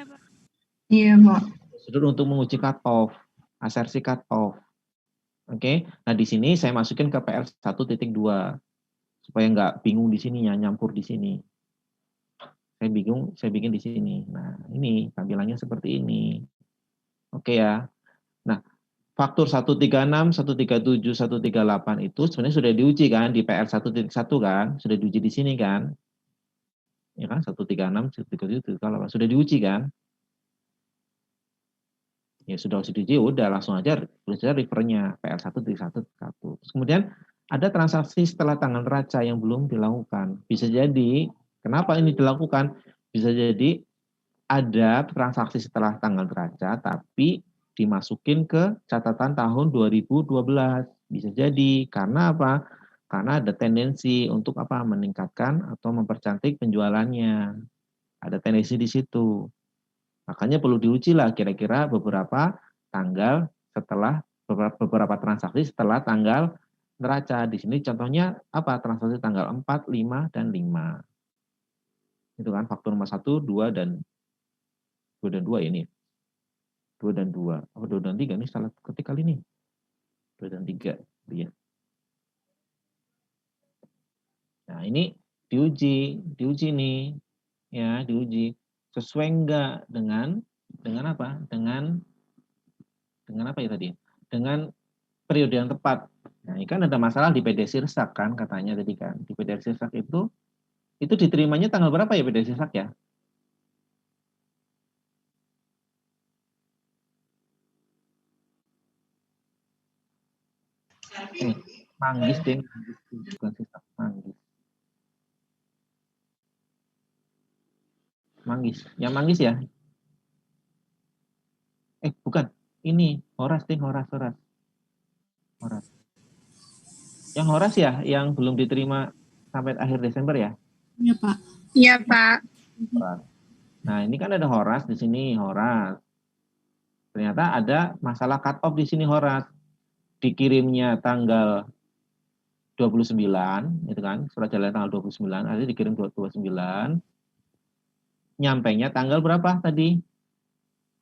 Iya, Pak. Prosedur untuk menguji cut off, asersi cut off. Oke. Nah, di sini saya masukin ke PR1.2 supaya nggak bingung di sini ya, nyampur di sini. Saya bikin di sini. Nah, ini tampilannya seperti ini. Oke ya. Nah, faktur 136, 137, 138 itu sebenarnya sudah diuji kan di PR1.1 kan, sudah diuji di sini kan. Ya kan, 136, 137, 138 sudah diuji kan? Ya sudah diuji, udah langsung aja refernya PR1.1. Terus kemudian ada transaksi setelah tanggal neraca yang belum dilakukan. Bisa jadi, kenapa ini dilakukan? Bisa jadi ada transaksi setelah tanggal neraca, tapi dimasukin ke catatan tahun 2012. Bisa jadi, karena apa? Karena ada tendensi untuk apa? Meningkatkan atau mempercantik penjualannya. Ada tendensi di situ. Makanya perlu diuji lah kira-kira beberapa tanggal setelah beberapa transaksi setelah tanggal neraca. Di sini contohnya apa? Transaksi tanggal 4, 5, dan 5. Itu kan faktor nomor 1, 2, dan 2 ini. 2 dan 2. Oh, 2 dan 3 ini salah ketik kali ini. 2 dan 3. Iya. Nah, ini diuji nih. Ya, diuji. Sesuai enggak dengan apa? Dengan apa ya tadi? Dengan periode yang tepat. Nah, ini kan ada masalah di PD Sirsak kan katanya tadi kan. Di PD Sirsak itu diterimanya tanggal berapa ya PD Sirsak ya? Manggis deh, bukan Sirsak, Manggis. Manggis, yang Manggis ya? Bukan, ini Horas deh, Horas. Yang Horas ya, yang belum diterima sampai akhir Desember ya? Iya, Pak. Iya, Pak. Horas. Nah, ini kan ada Horas di sini, Horas. Ternyata ada masalah cut off di sini Horas. Dikirimnya tanggal 29, itu kan, surat jalan tanggal 29, ada dikirim 29, nyampainya tanggal berapa tadi?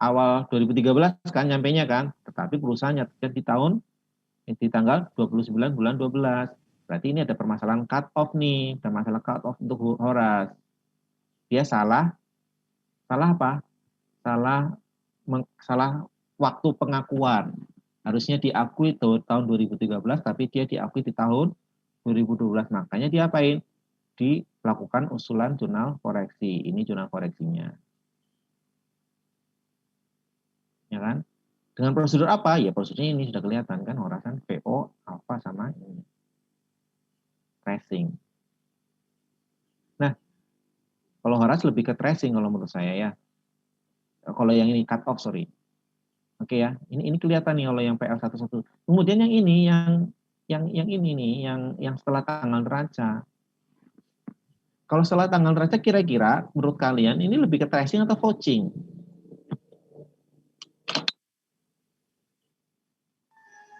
Awal 2013 kan nyampainya kan, tetapi perusahaan nyatakan di tanggal 29 bulan 12. Berarti ini ada permasalahan cut off nih, ada masalah cut off untuk Horas. Dia salah apa? Salah waktu pengakuan. Harusnya diakui tahun 2013, tapi dia diakui di tahun 2012. Makanya diapain? Dilakukan usulan jurnal koreksi. Ini jurnal koreksinya. Ya kan? Dengan prosedur apa? Ya prosedurnya ini sudah kelihatan kan, Horasan PO, alfa sama ini. Tracing. Nah, kalau Horas lebih ke tracing kalau menurut saya ya. Kalau yang ini cut off, sorry. Oke ya, ini kelihatan nih kalau yang PL11. Kemudian yang ini yang ini nih, yang setelah tanggal neraca. Kalau setelah tanggal neraca kira-kira menurut kalian ini lebih ke tracing atau vouching?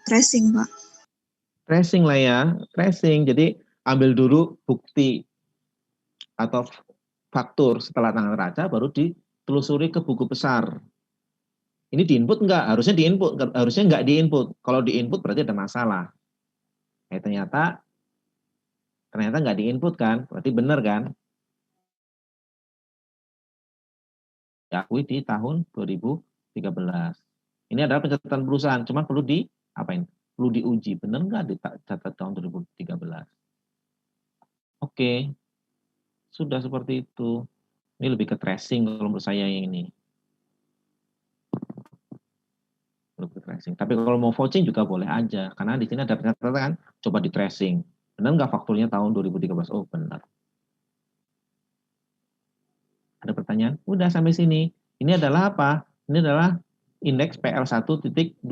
Tracing, Pak. Tracing lah ya, tracing. Jadi ambil dulu bukti atau faktur setelah tanggal neraca baru ditelusuri ke buku besar. Ini diinput enggak? Harusnya diinput, harusnya enggak diinput. Kalau diinput berarti ada masalah. Ternyata enggak diinput kan? Berarti benar kan? diakui di tahun 2013. Ini adalah pencatatan perusahaan, cuma perlu perlu diuji, benar nggak dicatat tahun 2013. Oke, sudah seperti itu. Ini lebih ke tracing kalau menurut saya yang ini. Lebih ke tracing. Tapi kalau mau vouching juga boleh aja, karena di sini ada pencatatan, coba di tracing. Benar nggak fakturnya tahun 2013? Oh, benar. Ada pertanyaan? Udah sampai sini. Ini adalah apa? Ini adalah indeks PL1.2.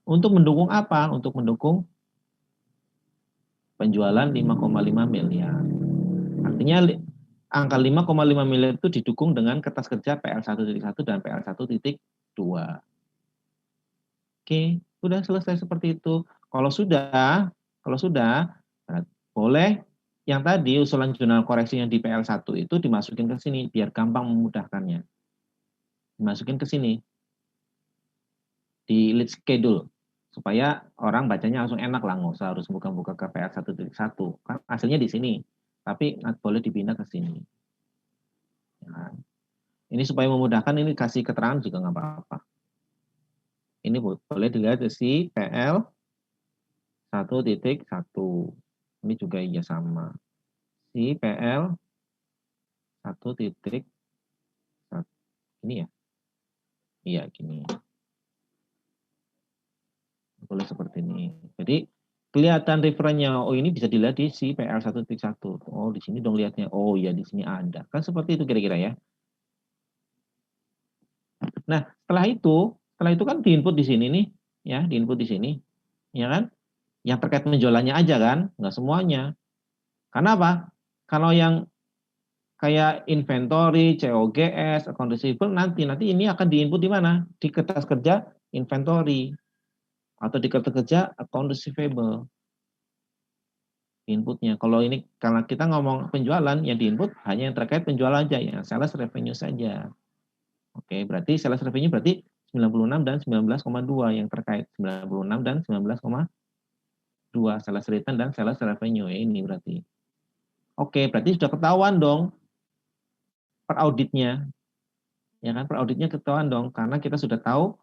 Untuk mendukung apa? Untuk mendukung penjualan 5,5 miliar. Artinya angka 5,5 miliar itu didukung dengan kertas kerja PL1.1 dan PL1.2. Oke, sudah selesai seperti itu. Kalau sudah, boleh yang tadi usulan jurnal koreksi yang di PL1 itu dimasukin ke sini biar gampang memudahkannya. Dimasukin ke sini. Di lead schedule supaya orang bacanya langsung enak lah, nggak usah harus buka-buka ke PL1.1. Kan hasilnya di sini, tapi boleh dipindah ke sini. Ya. Ini supaya memudahkan, ini kasih keterangan juga nggak apa-apa. Ini boleh dilihat si PL 1.1. Ini juga iya sama. Si PL 1.1. Ini ya? Iya, gini. Boleh seperti ini. Jadi kelihatan referennya. Oh, ini bisa dilihat di si PL1.1. Oh, di sini dong lihatnya. Oh, ya di sini ada. Kan seperti itu kira-kira ya. Nah, setelah itu kan diinput di sini nih, ya, diinput di sini. Ya kan? Yang terkait penjualannya aja kan, nggak semuanya. Karena apa? Kalau yang kayak inventory, COGS, account receivable nanti ini akan diinput di mana? Di kertas kerja inventory atau di kertas kerja account receivable. Inputnya. Kalau ini karena kita ngomong penjualan, yang diinput hanya yang terkait penjualan aja ya, sales revenue saja. Oke, berarti sales revenue berarti 96 dan 19,2 yang terkait. 96 dan 19,2 sales return dan sales revenue ya, ini berarti. Oke, berarti sudah ketahuan dong per auditnya. Ya kan, per auditnya ketahuan dong karena kita sudah tahu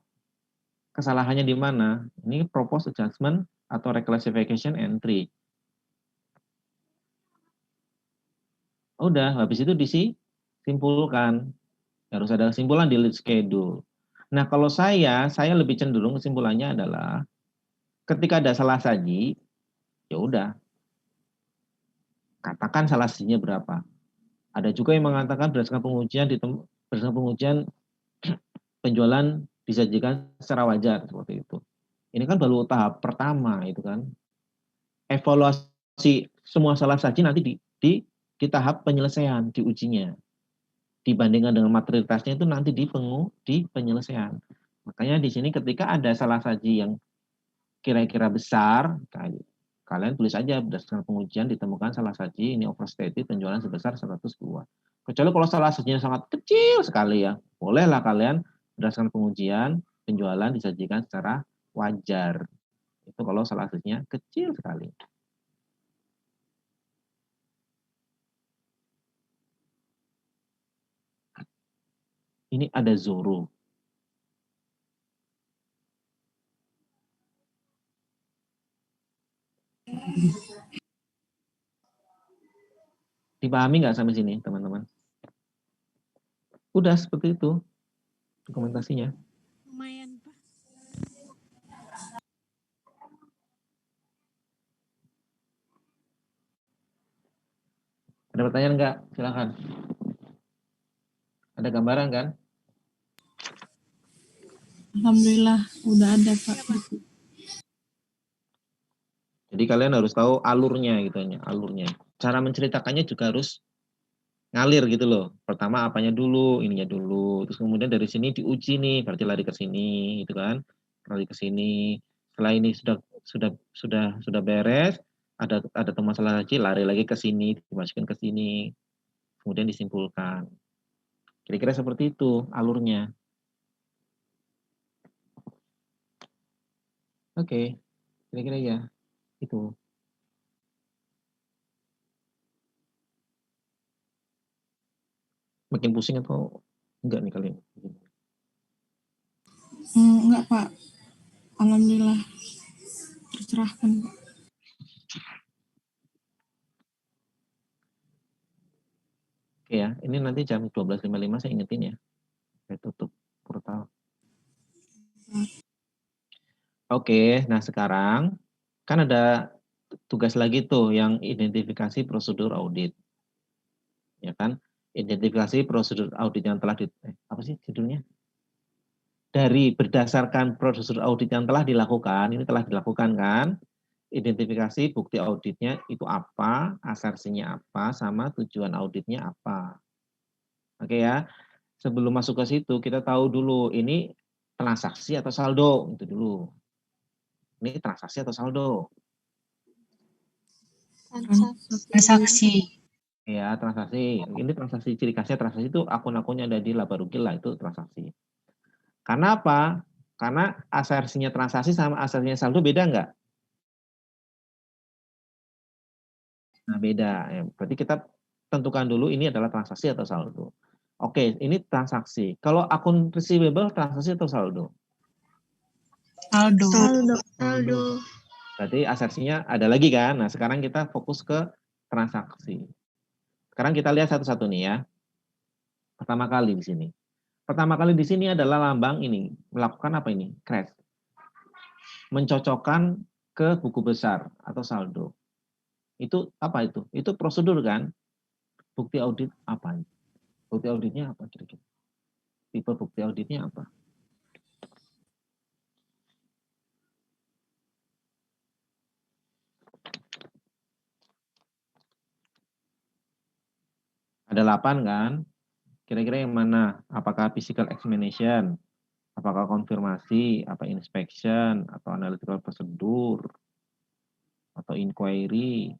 kesalahannya di mana. Ini proposed adjustment atau reclassification entry. Udah, habis itu disimpulkan. Harus ada kesimpulan di lead schedule. Nah, kalau saya lebih cenderung kesimpulannya adalah ketika ada salah saji, ya udah, katakan salah sajinya berapa. Ada juga yang mengatakan berdasarkan pengujian penjualan disajikan secara wajar seperti itu. Ini kan baru tahap pertama itu kan. Evaluasi semua salah saji nanti di tahap penyelesaian, diujinya. Dibandingkan dengan materialitasnya itu nanti di penyelesaian. Makanya di sini ketika ada salah saji yang kira-kira besar, kalian tulis aja berdasarkan pengujian ditemukan salah saji ini overstated penjualan sebesar 102. Kecuali kalau salah sajinya sangat kecil sekali ya, bolehlah kalian berdasarkan pengujian penjualan disajikan secara wajar. Itu kalau salah sajinya kecil sekali. Ini ada Zoro. Dipahami nggak sampai sini, teman-teman? Udah seperti itu dokumentasinya. Lumayan, Pak. Ada pertanyaan nggak? Silakan. Ada gambaran kan? Alhamdulillah udah ada, Pak. Jadi kalian harus tahu alurnya gitu ya, alurnya. Cara menceritakannya juga harus ngalir gitu loh. Pertama apanya dulu, ininya dulu. Terus kemudian dari sini diuji nih, berarti lari ke sini gitu kan. Lari ke sini. Setelah ini sudah beres, ada masalah lagi, lari lagi ke sini, dimasukin ke sini. Kemudian disimpulkan. Kira-kira seperti itu alurnya. Oke. Kira-kira ya itu. Makin pusing atau Enggak nih kalian. Enggak, Pak. Alhamdulillah tercerahkan, Pak. Oke ya, ini nanti jam 12.55 saya ingetin ya. Saya tutup portal. Oke, nah sekarang kan ada tugas lagi tuh yang identifikasi prosedur audit. Ya kan? Identifikasi prosedur audit yang telah apa sih judulnya? Dari berdasarkan prosedur audit yang telah dilakukan, ini telah dilakukan kan? Identifikasi bukti auditnya itu apa, asersinya apa, sama tujuan auditnya apa. Oke ya. Sebelum masuk ke situ, kita tahu dulu ini transaksi atau saldo, itu dulu. Ini transaksi atau saldo? Transaksi. Ya, transaksi. Ini transaksi, ciri khasnya transaksi itu akun-akunnya ada di laba rugi lah, itu transaksi. Karena apa? Karena asersinya transaksi sama asersinya saldo beda nggak? Nah, beda. Ya, berarti kita tentukan dulu ini adalah transaksi atau saldo. Oke, ini transaksi. Kalau akun receivable, transaksi atau saldo? Saldo. Saldo. Berarti asersinya ada lagi kan? Nah, sekarang kita fokus ke transaksi. Sekarang kita lihat satu-satu nih ya. Pertama kali di sini. Pertama kali di sini adalah lambang ini. Melakukan apa ini? Crash. Mencocokkan ke buku besar atau saldo. Itu apa itu? Itu prosedur kan? Bukti audit apa? Bukti auditnya apa kira-kira? Tipe bukti auditnya apa? Ada 8 kan? Kira-kira yang mana? Apakah physical examination? Apakah konfirmasi? Apa inspection? Atau analytical procedure? Atau inquiry?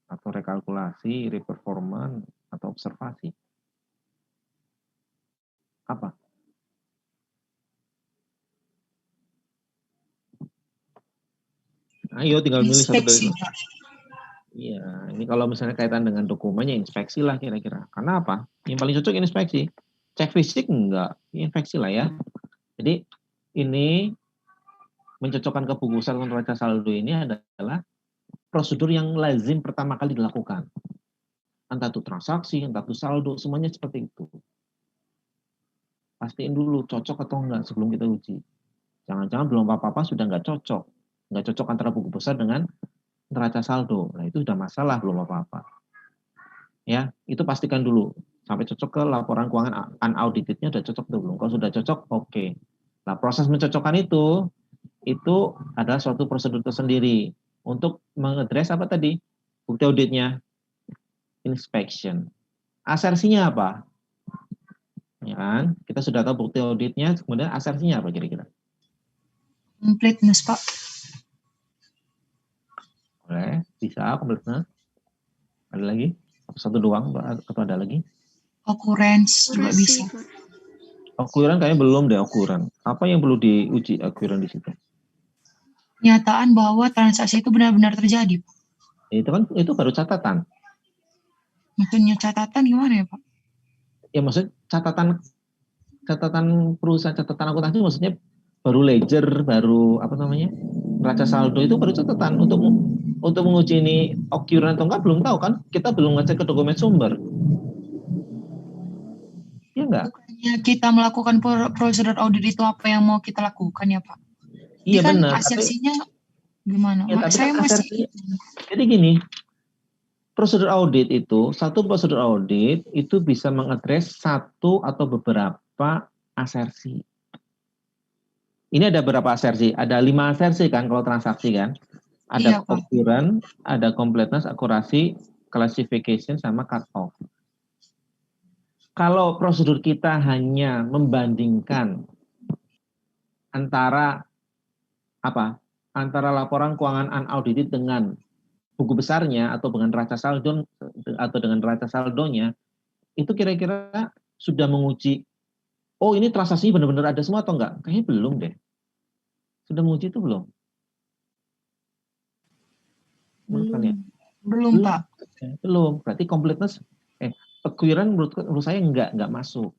Atau rekalkulasi? Reperformance? Atau observasi? Apa? Ayo tinggal milih satu dari Inspeksi, itu. Pak. Iya, ini kalau misalnya kaitan dengan dokumennya inspeksi lah kira-kira. Karena apa? Yang paling cocok inspeksi. Cek fisik enggak, inspeksi lah ya. Jadi ini mencocokkan ke buku besar neraca saldo ini adalah prosedur yang lazim pertama kali dilakukan. Entah itu transaksi, entah itu saldo, semuanya seperti itu. Pastiin dulu cocok atau enggak sebelum kita uji. Jangan-jangan belum apa-apa sudah enggak cocok. Enggak cocok antara buku besar dengan neraca saldo. Nah, itu sudah masalah, belum apa-apa. Ya, itu pastikan dulu sampai cocok ke laporan keuangan unauditednya udah cocok atau belum. Kalau sudah cocok, oke. Nah, proses mencocokkan itu adalah suatu prosedur tersendiri untuk mengadres apa tadi? Bukti auditnya, inspection. Asersinya apa? Ya kan? Kita sudah tahu bukti auditnya, kemudian asersinya apa kira-kira? Completeness, Pak. Boleh, bisa completeness. Ada lagi? Satu doang atau ada lagi? Occurrence juga bisa. Akuran kayaknya belum deh akuran. Apa yang perlu diuji akuran di situ? Nyataan bahwa transaksi itu benar-benar terjadi, Pak. Itu kan itu baru catatan. Maksudnya catatan gimana ya, Pak? Ya maksud catatan perusahaan, catatan akuntansi maksudnya baru ledger, baru apa namanya? Neraca saldo itu baru catatan untuk menguji ini occurrence atau enggak belum tahu kan? Kita belum ngecek ke dokumen sumber. Ya enggak? Bukannya kita melakukan prosedur audit itu apa yang mau kita lakukan ya, Pak? Ini Iya kan benar. asersinya gimana? Ya, tapi Saya kan masih jadi gini, prosedur audit satu prosedur audit itu bisa mengadres satu atau beberapa asersi. Ini ada berapa asersi? Ada 5 asersi kan kalau transaksi kan? Ada occurrence, ada completeness, akurasi, classification, sama cut off. Kalau prosedur kita hanya membandingkan antara laporan keuangan unaudited dengan buku besarnya atau dengan neraca saldo atau dengan neraca saldonya, itu kira-kira sudah menguji, oh ini transaksinya benar-benar ada semua atau enggak? Kayaknya belum deh. Sudah menguji itu belum? belum, Pak. Belum. Berarti completeness, occurrence menurut saya enggak masuk.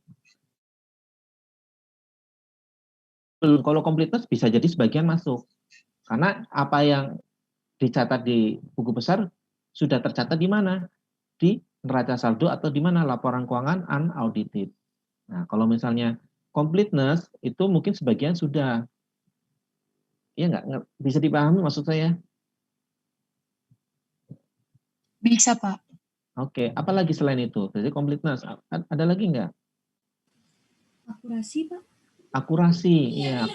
belum. Kalau completeness bisa jadi sebagian masuk. Karena apa yang dicatat di buku besar sudah tercatat di mana? Di neraca saldo atau di mana laporan keuangan unaudited. Nah, kalau misalnya completeness itu mungkin sebagian sudah. Ya nggak bisa dipahami maksud saya? Bisa, Pak. Oke, apalagi selain itu? Jadi completeness, ada lagi nggak? Akurasi, Pak. Akurasi, iya.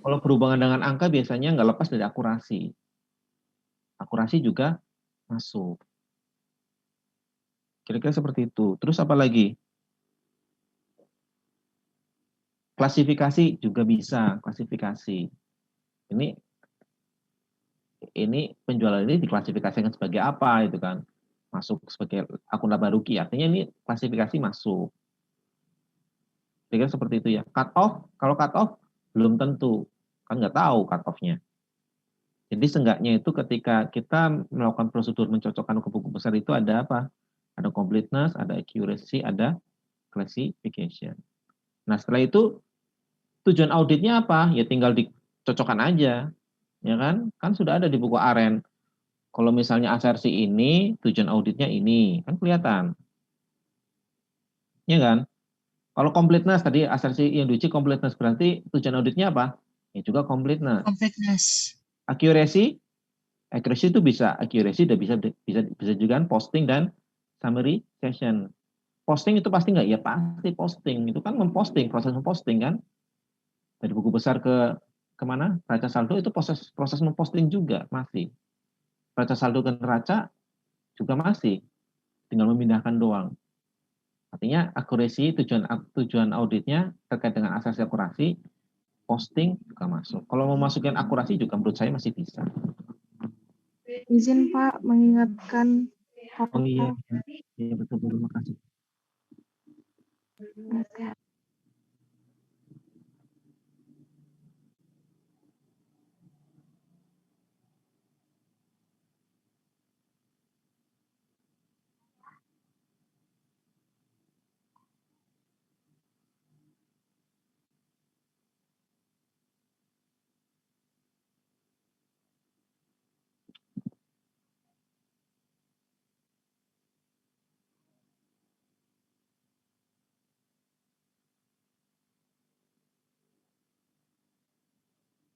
Kalau berhubungan dengan angka biasanya nggak lepas dari akurasi. Akurasi juga masuk. Kira-kira seperti itu. Terus apa lagi? Klasifikasi juga bisa, klasifikasi. Ini penjualan ini diklasifikasikan sebagai apa itu kan? Masuk sebagai akun laba rugi. Artinya ini klasifikasi masuk. Kira-kira seperti itu ya. Cut off, kalau cut off belum tentu. Kan nggak tahu cut off-nya. Jadi seenggaknya itu ketika kita melakukan prosedur mencocokkan ke buku besar itu ada apa? Ada completeness, ada accuracy, ada classification. Nah setelah itu tujuan auditnya apa? Ya tinggal dicocokkan aja, ya kan? Kan sudah ada di buku AREN. Kalau misalnya asersi ini, tujuan auditnya ini, kan kelihatan, ya kan? Kalau completeness tadi asersi yang diuji completeness berarti tujuan auditnya apa? Ya juga completeness. Completeness. Accuracy, accuracy itu bisa, accuracy udah bisa juga kan posting dan summary session. Posting itu pasti nggak? Ya pasti posting. Itu kan memposting, proses memposting kan. Dari buku besar ke kemana? Neraca saldo itu proses memposting juga masih. Neraca saldo ke neraca juga masih. Tinggal memindahkan doang. Artinya akurasi tujuan auditnya terkait dengan asas akurasi, posting juga masuk. Kalau mau masukin akurasi juga menurut saya masih bisa. Izin Pak mengingatkan Oh iya, apakah iya betul, terima kasih.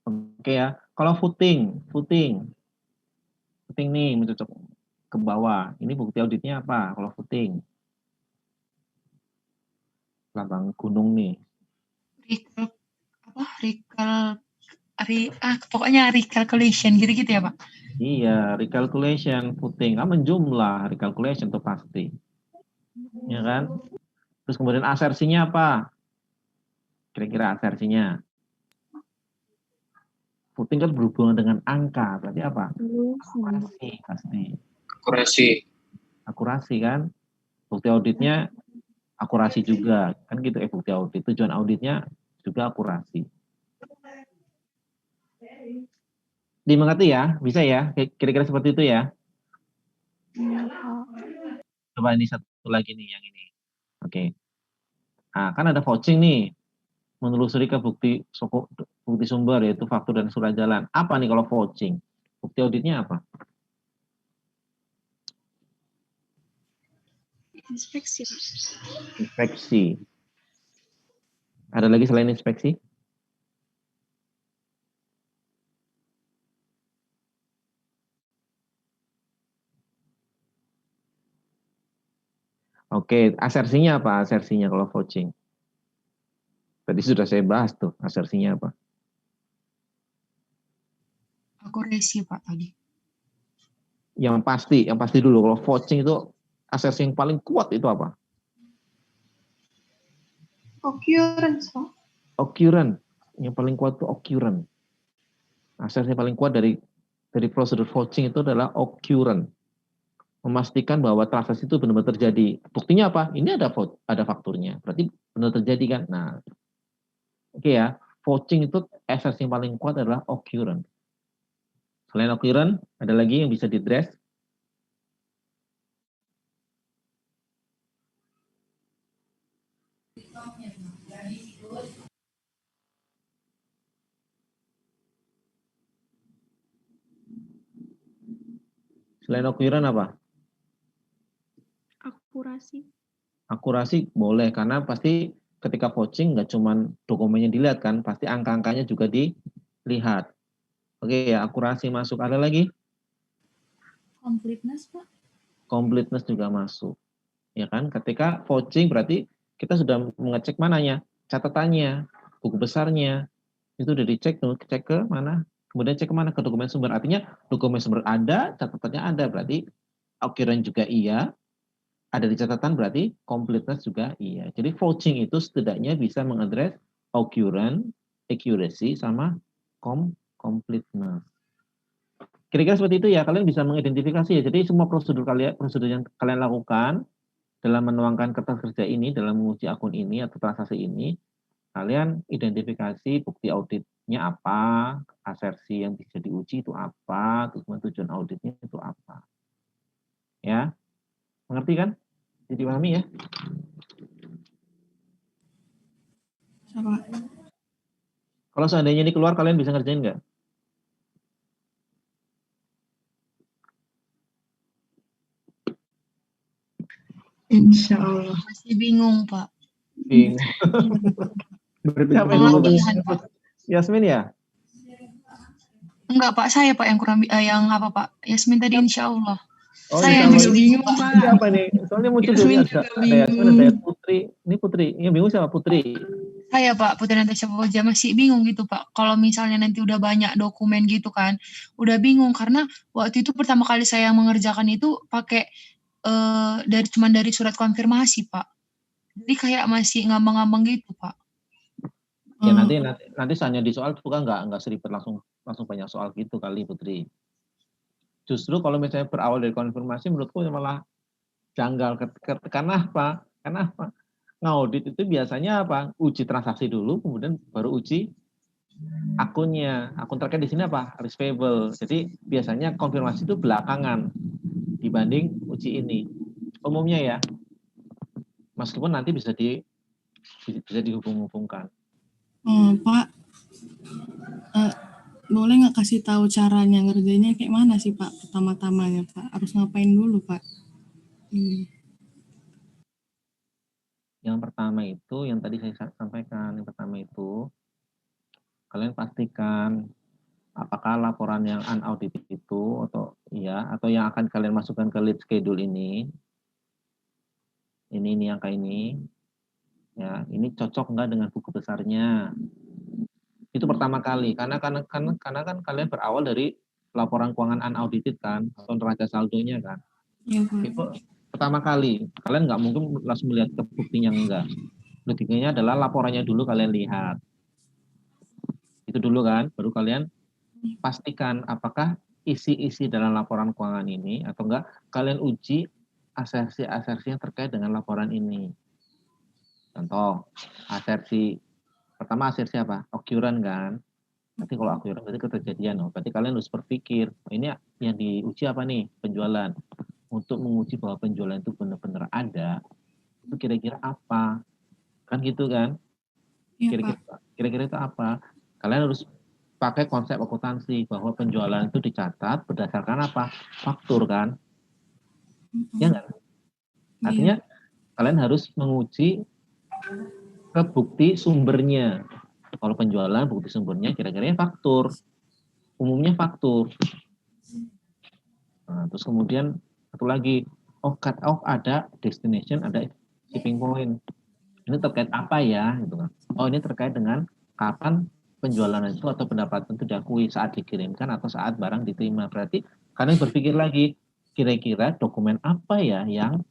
Oke ya. Kalau footing nih mencocok ke bawah. Ini bukti auditnya apa? Kalau footing, lambang gunung nih. Recall, pokoknya recalculation gitu-gitu ya, Pak? Iya, recalculation, footing, menjumlah, recalculation itu pasti. Ya kan? Terus kemudian asersinya apa? Kira-kira asersinya. Footing kan berhubungan dengan angka, berarti apa? Akurasi, pasti. Akurasi kan? Bukti auditnya akurasi juga, kan gitu bukti audit. Tujuan auditnya juga akurasi. Dimengerti ya? Bisa ya? Kira-kira seperti itu ya? Coba ini satu lagi nih, yang ini. Oke. Nah, kan ada vouching nih. Menelusuri ke bukti sumber, yaitu faktur dan surat jalan. Apa nih kalau vouching? Bukti auditnya apa? inspeksi? Inspeksi. Ada lagi selain inspeksi? Oke, asersinya apa? Asersinya kalau vouching. Tadi sudah saya bahas tuh, asersinya apa? Akurasi, Pak, tadi. Yang pasti dulu. Kalau vouching itu asersi yang paling kuat itu apa? Occurrence, Pak. Occurrence. Yang paling kuat itu occurrence. Asersi yang paling kuat dari prosedur vouching itu adalah occurrence. Memastikan bahwa transaksi itu benar-benar terjadi. Buktinya apa? Ini ada fakturnya. Berarti benar terjadi kan? Nah, oke ya. Vouching itu asersi yang paling kuat adalah occurrence. Selain occurrence, ada lagi yang bisa di-address. Selain occurrence apa? Akurasi. Akurasi boleh, karena pasti ketika vouching nggak cuman dokumennya dilihat kan, pasti angka-angkanya juga dilihat. Oke ya, akurasi masuk. Ada lagi? Completeness, Pak. Completeness juga masuk. Ya kan? Ketika vouching berarti kita sudah mengecek mananya, catatannya, buku besarnya. Itu udah dicek tuh, cek ke mana? Kemudian cek ke mana? Ke dokumen sumber. Artinya dokumen sumber ada, catatannya ada, berarti occurrence juga iya. Ada di catatan berarti completeness juga iya. Jadi vouching itu setidaknya bisa mengadres occurrence, accuracy, sama completeness. Kira-kira seperti itu ya, kalian bisa mengidentifikasi ya. Jadi semua prosedur yang kalian lakukan dalam menuangkan kertas kerja ini, dalam menguji akun ini atau transaksi ini, kalian identifikasi bukti auditnya apa, asersi yang bisa diuji itu apa, tujuan auditnya itu apa. Ya, mengerti kan? Jadi dipahami ya? Sama. Kalau seandainya ini keluar, kalian bisa ngerjain nggak? Insya Allah. Masih bingung, Pak. Bingung. Berarti apa yang dulu? Latihan, Pak. Yasmin ya? Enggak, Pak. Saya, Pak, yang kurang yang apa, Pak? Yasmin tadi insya Allah. Oh, Saya insya masih Allah. bingung, Pak. Ini apa nih? Soalnya muncul Yasmin dulu juga ada Yasmin, ada Putri. Ini Putri. Ini bingung siapa? Putri. Saya, Pak, Putri Natasha Poja masih bingung gitu, Pak. Kalau misalnya nanti udah banyak dokumen gitu kan, udah bingung karena waktu itu pertama kali saya mengerjakan itu pakai dari surat konfirmasi, Pak. Jadi kayak masih ngambang-ngambang gitu, Pak. Ya nanti hanya di soal bukan nggak seribet langsung banyak soal gitu kali Putri. Justru kalau misalnya berawal dari konfirmasi menurutku malah janggal karena apa? Karena apa? Ngaudit itu biasanya apa? Uji transaksi dulu, kemudian baru uji akunnya. Akun terkait di sini apa? Receivable. Jadi biasanya konfirmasi itu belakangan dibanding uji ini. Umumnya ya. Meskipun nanti bisa dihubung-hubungkan. Pak, boleh nggak kasih tahu caranya ngerjainnya kayak mana sih Pak? Pertama-tamanya Pak, harus ngapain dulu Pak? Yang pertama itu, yang tadi saya sampaikan, yang pertama itu, kalian pastikan apakah laporan yang unaudited itu, atau yang akan kalian masukkan ke lead schedule ini angka ini, ya, ini cocok nggak dengan buku besarnya? Itu pertama kali, karena kan kalian berawal dari laporan keuangan unaudited kan, atau neraca saldonya kan. Iya Pak. Itu pertama kali, kalian nggak mungkin langsung melihat ke buktinya, enggak. Buktinya adalah laporannya dulu kalian lihat. Itu dulu kan, baru kalian pastikan apakah isi-isi dalam laporan keuangan ini atau enggak, kalian uji asersi-asersi yang terkait dengan laporan ini. Contoh, pertama asersi apa? Occurrence kan. Nanti kalau occurrence berarti keterjadian. Berarti kalian harus berpikir, ini yang diuji apa nih? Penjualan. Untuk menguji bahwa penjualan itu benar-benar ada, itu kira-kira apa? Kan gitu kan? Kira-kira itu apa? Kalian harus pakai konsep akuntansi bahwa penjualan itu dicatat berdasarkan apa? Faktur kan? Ya enggak? Artinya kalian harus menguji ke bukti sumbernya. Kalau penjualan bukti sumbernya kira-kira faktur. Umumnya faktur. Nah, terus kemudian satu lagi, cut off ada destination, ada shipping point. Ini terkait apa ya? Gitu kan. Oh, ini terkait dengan kapan penjualan itu atau pendapatan itu diakui, saat dikirimkan atau saat barang diterima. Berarti kalian berpikir lagi, kira-kira dokumen apa ya yang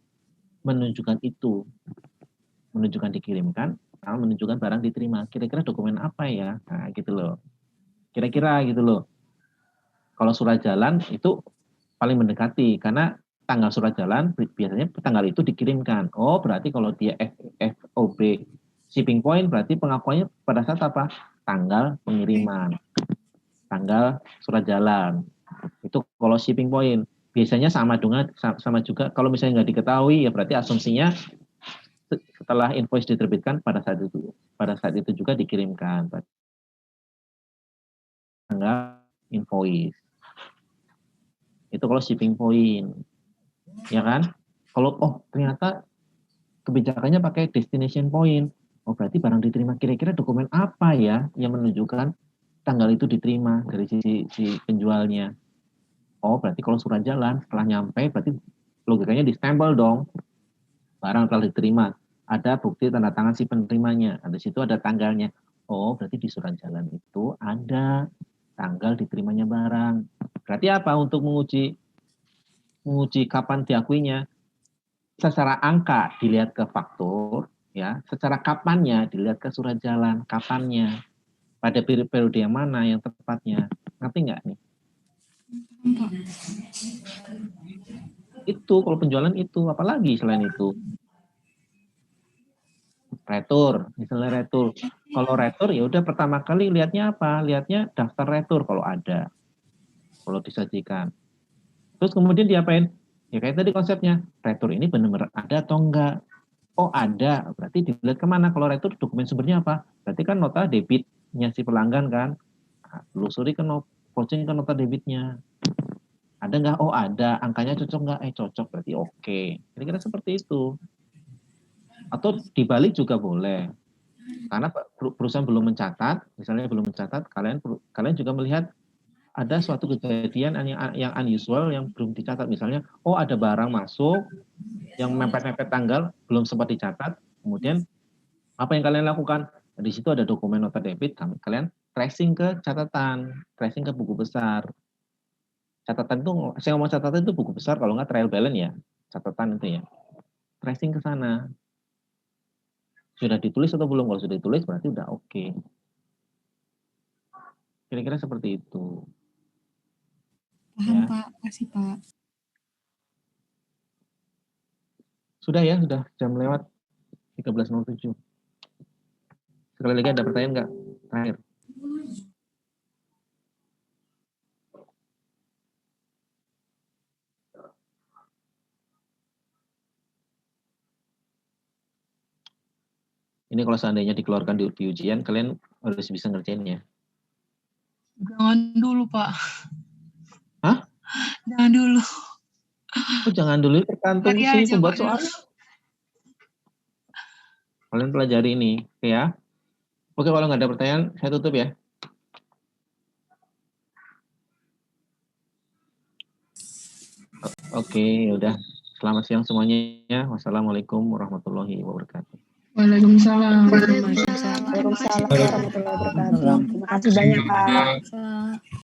menunjukkan itu, menunjukkan dikirimkan, atau menunjukkan barang diterima. Kira-kira dokumen apa ya? Nah, gitu loh. Kira-kira gitu loh. Kalau surat jalan itu paling mendekati, karena tanggal surat jalan biasanya tanggal itu dikirimkan. Oh, berarti kalau dia FOB shipping point berarti pengakuannya pada saat apa? Tanggal pengiriman. Tanggal surat jalan. Itu kalau shipping point. Biasanya sama juga. Kalau misalnya nggak diketahui ya berarti asumsinya setelah invoice diterbitkan pada saat itu juga dikirimkan. Tanggal invoice. Itu kalau shipping point. Ya kan? Kalau ternyata kebijakannya pakai destination point. Oh, berarti barang diterima. Kira-kira dokumen apa ya yang menunjukkan tanggal itu diterima dari si penjualnya? Oh, berarti kalau surat jalan setelah nyampe berarti logikanya di-stempel dong. Barang telah diterima. Ada bukti tanda tangan si penerimanya. Di situ ada tanggalnya. Oh, berarti di surat jalan itu ada tanggal diterimanya barang. Berarti apa untuk menguji kapan diakuinya? Secara angka dilihat ke faktur, ya. Secara kapannya dilihat ke surat jalan, kapannya. Pada periode yang mana yang tepatnya. Ngerti nggak nih? Itu kalau penjualan itu, apalagi selain itu? Retur, misalnya retur. Kalau retur ya udah pertama kali lihatnya apa? Lihatnya daftar retur kalau ada. Kalau disajikan. Terus kemudian diapain? Ya kayak tadi konsepnya, retur ini benar-benar ada atau enggak? Oh ada, berarti dilihat kemana? Kalau retur dokumen sumbernya apa? Berarti kan nota debitnya si pelanggan kan? Telusuri ke vouching ke nota debitnya. Ada nggak? Oh ada, angkanya cocok nggak? Cocok, berarti oke. Kira-kira seperti itu. Atau dibalik juga boleh. Karena perusahaan belum mencatat, misalnya belum mencatat, kalian juga melihat ada suatu kejadian yang unusual yang belum dicatat. Misalnya, oh ada barang masuk yang mepet-mepet tanggal, belum sempat dicatat. Kemudian, apa yang kalian lakukan? Di situ ada dokumen nota debit, kalian tracing ke catatan, tracing ke buku besar. Catatan itu, saya ngomong catatan itu buku besar, kalau nggak trial balance ya, catatan itu ya. Tracing ke sana. Sudah ditulis atau belum? Kalau sudah ditulis berarti udah oke. Kira-kira seperti itu. Paham Ya. Pak, kasih Pak. Sudah ya, sudah jam lewat 13.07. Sekali lagi ada pertanyaan nggak? Terakhir. Ini kalau seandainya dikeluarkan di ujian, kalian harus bisa ngerjainnya. Jangan dulu, Pak. Hah? Jangan dulu. Oh, jangan dulu, tergantung Hari si aja, pembuat Pak, soal. dulu. Kalian pelajari ini, oke ya. Oke, kalau nggak ada pertanyaan, saya tutup ya. Oke, udah. Selamat siang semuanya. Wassalamualaikum warahmatullahi wabarakatuh. Waalaikumsalam. Waalaikumsalam warahmatullahi wabarakatuh. Terima kasih banyak, Pak.